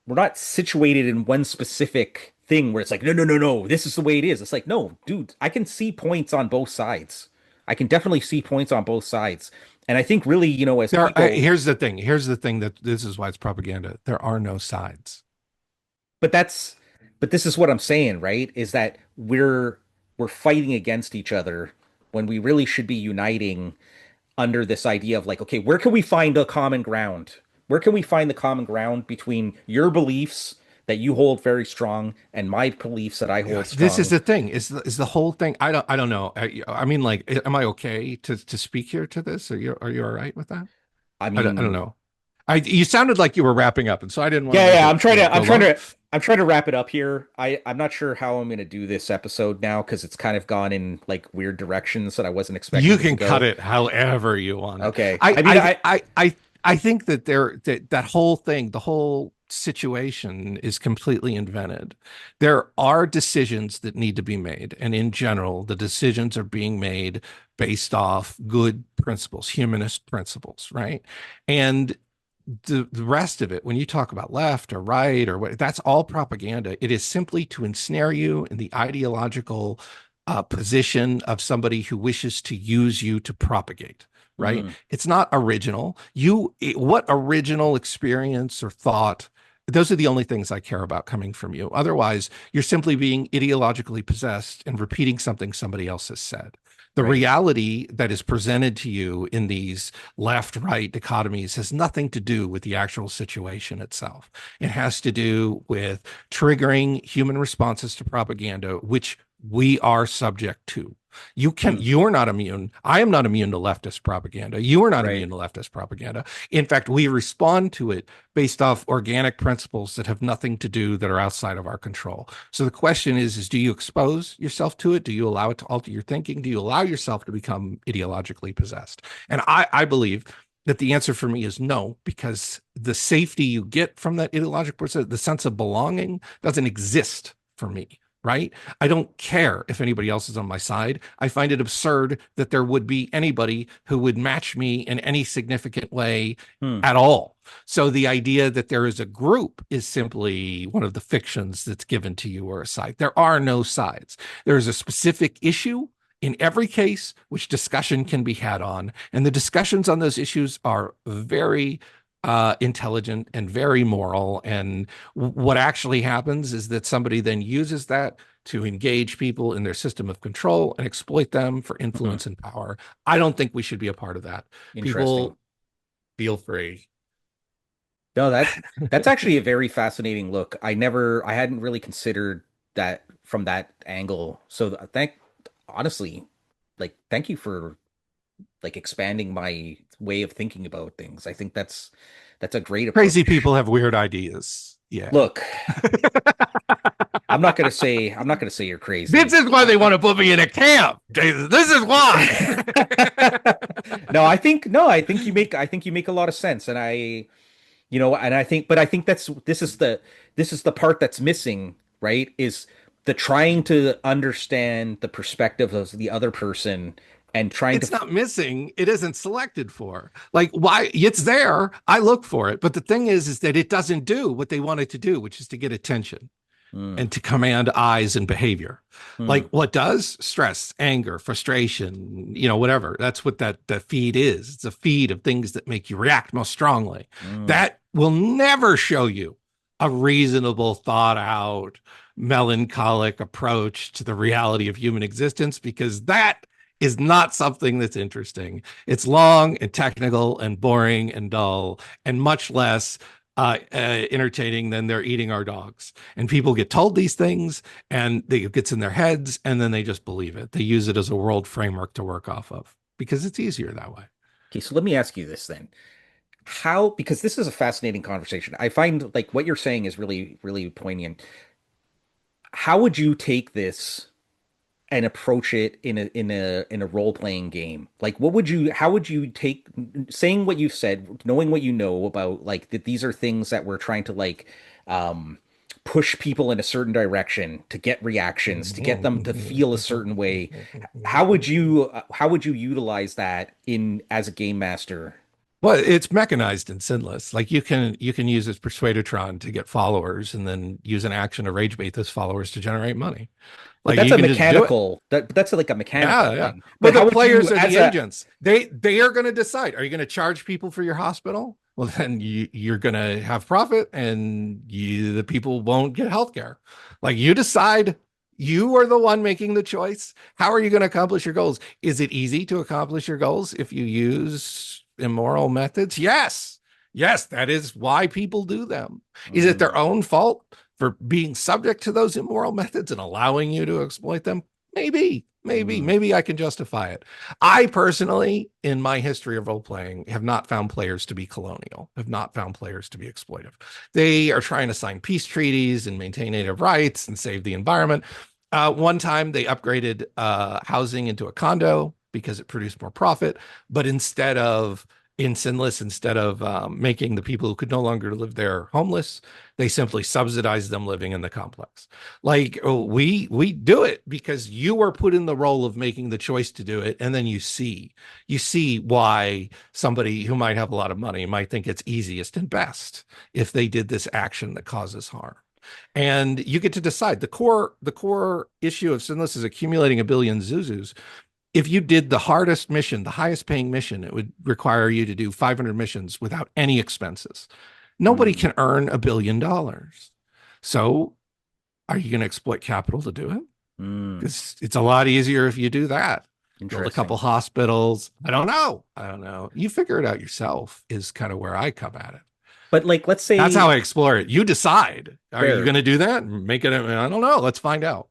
we're not situated in one specific thing where it's like, no, no, no, no, this is the way it is. It's like, no, dude, I can see points on both sides. I can definitely see points on both sides. And I think really, as There are, people, here's the thing. Here's the thing that this is why it's propaganda. There are no sides. but that's, but this is what I'm saying, right? Is that we're fighting against each other when we really should be uniting under this idea of like, okay, where can we find a common ground? Where can we find the common ground between your beliefs that you hold very strong and my beliefs that I Yeah, hold this is strong? the thing. Is the whole thing. I don't know. I mean, like, am I okay to speak here to this? Are you all right with that? I I don't mean, know. You sounded like you were wrapping up, and so I didn't want to yeah, make yeah, it go long. I'm trying to wrap it up here. I'm not sure how I'm going to do this episode now because it's kind of gone in like weird directions that I wasn't You expecting it to can cut go. it however you want it. Okay. I I mean, I I I I think that that whole thing, the whole situation is completely invented. There are decisions that need to be made, and in general, the decisions are being made based off good principles, humanist principles, right? And the rest of it, when you talk about left or right or what, that's all propaganda. It is simply to ensnare you in the ideological position of somebody who wishes to use you to propagate. Right? mhm, It's not original. What original experience or thought? Those are the only things I care about coming from you. Otherwise, you're simply being ideologically possessed and repeating something somebody else has said. The right, reality that is presented to you in these left right dichotomies has nothing to do with the actual situation itself. It has to do with triggering human responses to propaganda, which we are subject to. mm, You're not immune. I am not immune to leftist propaganda. You are not right, immune to leftist propaganda. In fact, we respond to it based off organic principles that have nothing to do, that are outside of our control. So the question is do you expose yourself to it? Do you allow it to alter your thinking? Do you allow yourself to become ideologically possessed? And I believe that the answer for me is no, because the safety you get from that ideological process, the sense of belonging, doesn't exist for me. Right? I don't care if anybody else is on my side. I find it absurd that there would be anybody who would match me in any significant way hmm, at all. So the idea that there is a group is simply one of the fictions that's given to you, or a side. There are no sides. There is a specific issue in every case which discussion can be had on, and the discussions on those issues are very intelligent and very moral. And what actually happens is that somebody then uses that to engage people in their system of control and exploit them for mhm. influence and power. I don't think we should be a part of that. Interesting. People, feel free. No, that's actually a very fascinating look. I hadn't really considered that from that angle. So honestly, like, thank you for like expanding my way of thinking about things. I think that's a great Crazy approach. people have weird ideas. Yeah. Look, I'm not gonna say you're This crazy. is why they want to put me in a camp, Jason. This is why. I think I think you make a lot of sense, and I think, but I think this is the part that's missing, right? Is the trying to understand the perspective of the other person and trying to, It's not missing. It isn't selected for. Like, why? It's there. I look for it. But the thing is that it doesn't do what they want it to do, which is to get attention mm, and to command eyes and behavior. Like, mm, what does? Stress, anger, frustration, whatever. That's what that feed is. It's a feed of things that make you react most strongly. mm, That will never show you a reasonable, thought out, melancholic approach to the reality of human existence, because that is not something that's interesting. It's long and technical and boring and dull, and much less entertaining than they're eating our dogs. And people get told these things, and it gets in their heads, and then they just believe it. They use it as a world framework to work off of because it's easier that way. okay, so let me ask you this then. how, because this is a fascinating conversation. I find like what you're saying is really, really poignant. How would you take this and approach it in a role-playing game? Like what would you how would you take saying what you've said, knowing what you know about like that these are things that we're trying to like um push people in a certain direction to get reactions, to get them to feel a certain way. How would you utilize that in as a game master? Well, it's mechanized in Sinless. Like you can use this Persuadertron to get followers, and then use an action to rage bait those followers to generate money. But Like that's you a can just do it. mechanical that's like a Yeah, mechanical yeah. thing. But But the how would you players are as the a agents. They are going to decide. Are you going to charge people for your hospital? Well, then you're going to have profit, and the people won't get health care. Like you decide. You are the one making the choice. How are you going to accomplish your goals? Is it easy to accomplish your goals if you use immoral methods? Yes. Yes, that is why people do them. Is it their Mm, own fault for being subject to those immoral methods and allowing you to exploit them? mm, Maybe I can justify it. I personally, in my history of role playing, have not found players to be colonial, have not found players to be exploitive. They are trying to sign peace treaties and maintain native rights and save the environment. One time they upgraded housing into a condo because it produced more profit, but in Sinless, instead of making the people who could no longer live there homeless, they simply subsidized them living in the complex. Like we do it because you were put in the role of making the choice to do it, and then you see why somebody who might have a lot of money might think it's easiest and best if they did this action that causes harm. And you get to decide. The core issue of Sinless is accumulating a billion Zuzus. If you did the hardest mission, the highest paying mission, it would require you to do 500 missions without any expenses. Nobody mm, can earn $1 billion. So are you going to exploit capital to do it? mm. Because it's a lot easier if you do that. Build a couple Interesting. hospitals. I don't know. You figure it out yourself is kind of where I come at it. But like let's That's say how I explore it. You decide. Are you fair. going to do that? Make it, I don't know. Let's find out.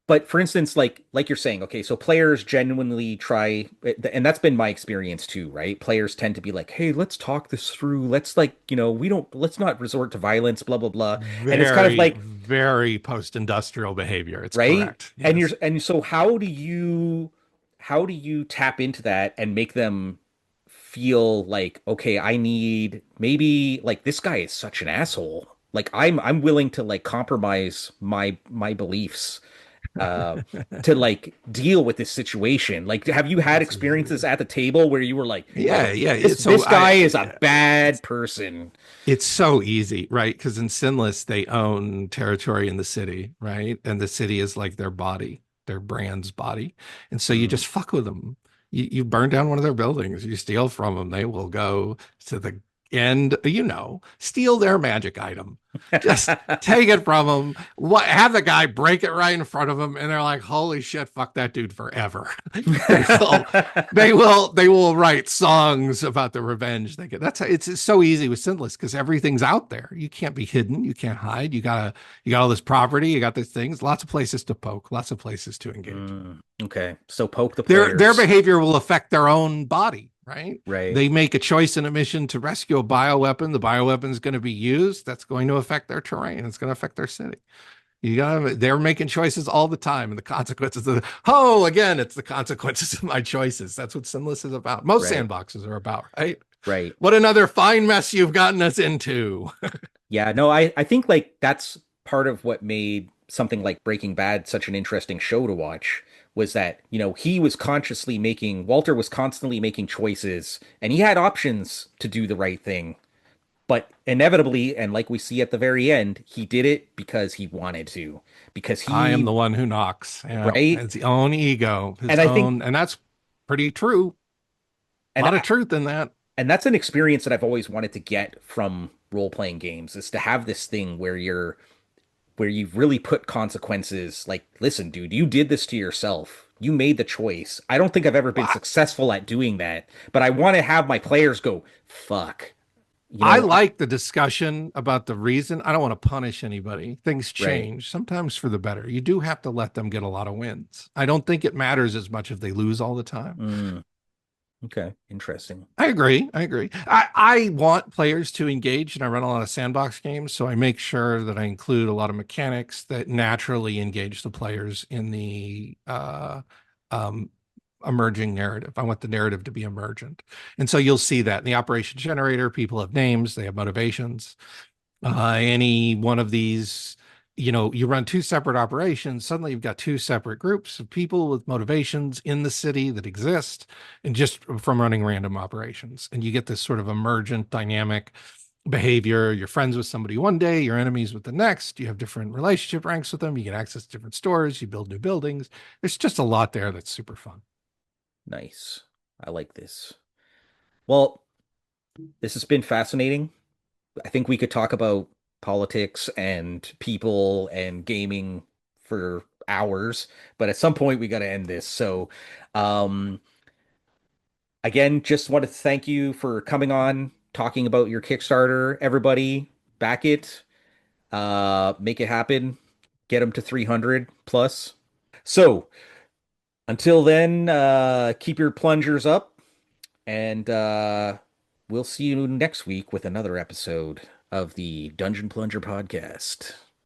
But for instance, like you're saying, okay, so players genuinely try, and that's been my experience too, right? Players tend to be like, "Hey, let's talk this through. Let's like, let's not resort to violence, blah blah blah." And it's kind of Very, like, very post-industrial behavior. It's right? correct. And you're Yes. and so how do you tap into that and make them feel like, okay, I need maybe like this guy is such an asshole. Like I'm willing to like compromise my beliefs uh to like deal with this situation. Like have you had It's experiences at the table where you were like, yeah, yo, yeah. this So this guy is a I bad person. it's so easy, right? Because in Sinless, they own territory in the city, right? And the city is like their body, their brand's body. And so you Mm. just fuck with them. You burn down one of their buildings, you steal from them, they will go to the end, steal their magic item. Just take it from them. Have the guy break it right in front of them, and they're like, "Holy shit, fuck that dude forever." they will they will write songs about the revenge they get. It's so easy with Sinless because everything's out there. You can't be hidden, you can't hide. You got all this property, you got these things, lots of places to poke, lots of places to engage. Okay, so poke the Their players, behavior will affect their own body, right? right? They make a choice in a mission to rescue a bioweapon. The bioweapon is going to be used. That's going to affect their terrain. It's going to affect their city. They're making choices all the time, and the consequences again, it's the consequences of my choices. That's what Sinless is about. Most Right, sandboxes are about, right? right. What another fine mess you've gotten us into. Yeah, no, I think like that's part of what made something like Breaking Bad such an interesting show to watch was that, Walter was constantly making choices and he had options to do the right thing, but inevitably, and like we see at the very end, he did it because he wanted to, because I am he, the one who knocks. right? It's his own ego, his And I think, own, and that's pretty true. A and lot of truth in that. and that's an experience that I've always wanted to get from role-playing games is to have this thing where you've really put consequences like, listen, dude, you did this to yourself. You made the choice. I don't think I've ever been Well, successful at doing that, but I want to have my players go, fuck. I like the discussion about the reason. I don't want to punish anybody. Things Right. change, sometimes for the better. You do have to let them get a lot of wins. I don't think it matters as much if they lose all the time. Mm. Okay, interesting. I agree. I agree. I want players to engage, and I run a lot of sandbox games, so I make sure that I include a lot of mechanics that naturally engage the players in the um, emerging narrative. I want the narrative to be emergent. And so you'll see that in the operation generator, people have names, they have motivations. Any one of these, you run two separate operations, suddenly you've got two separate groups of people with motivations in the city that exist, and just from running random operations. And you get this sort of emergent dynamic behavior. You're friends with somebody one day, you're enemies with the next. You have different relationship ranks with them. You get access to different stores, you build new buildings. There's just a lot there that's super fun. Nice. I like this. Well, this has been fascinating. I think we could talk about politics and people and gaming for hours, but at some point we got to end this. So, um, again, just want to thank you for coming on, talking about your Kickstarter. Everybody, back it, make it happen, get them to 300 plus. So, until then, keep your plungers up, and we'll see you next week with another episode of the Dungeon Plunger podcast.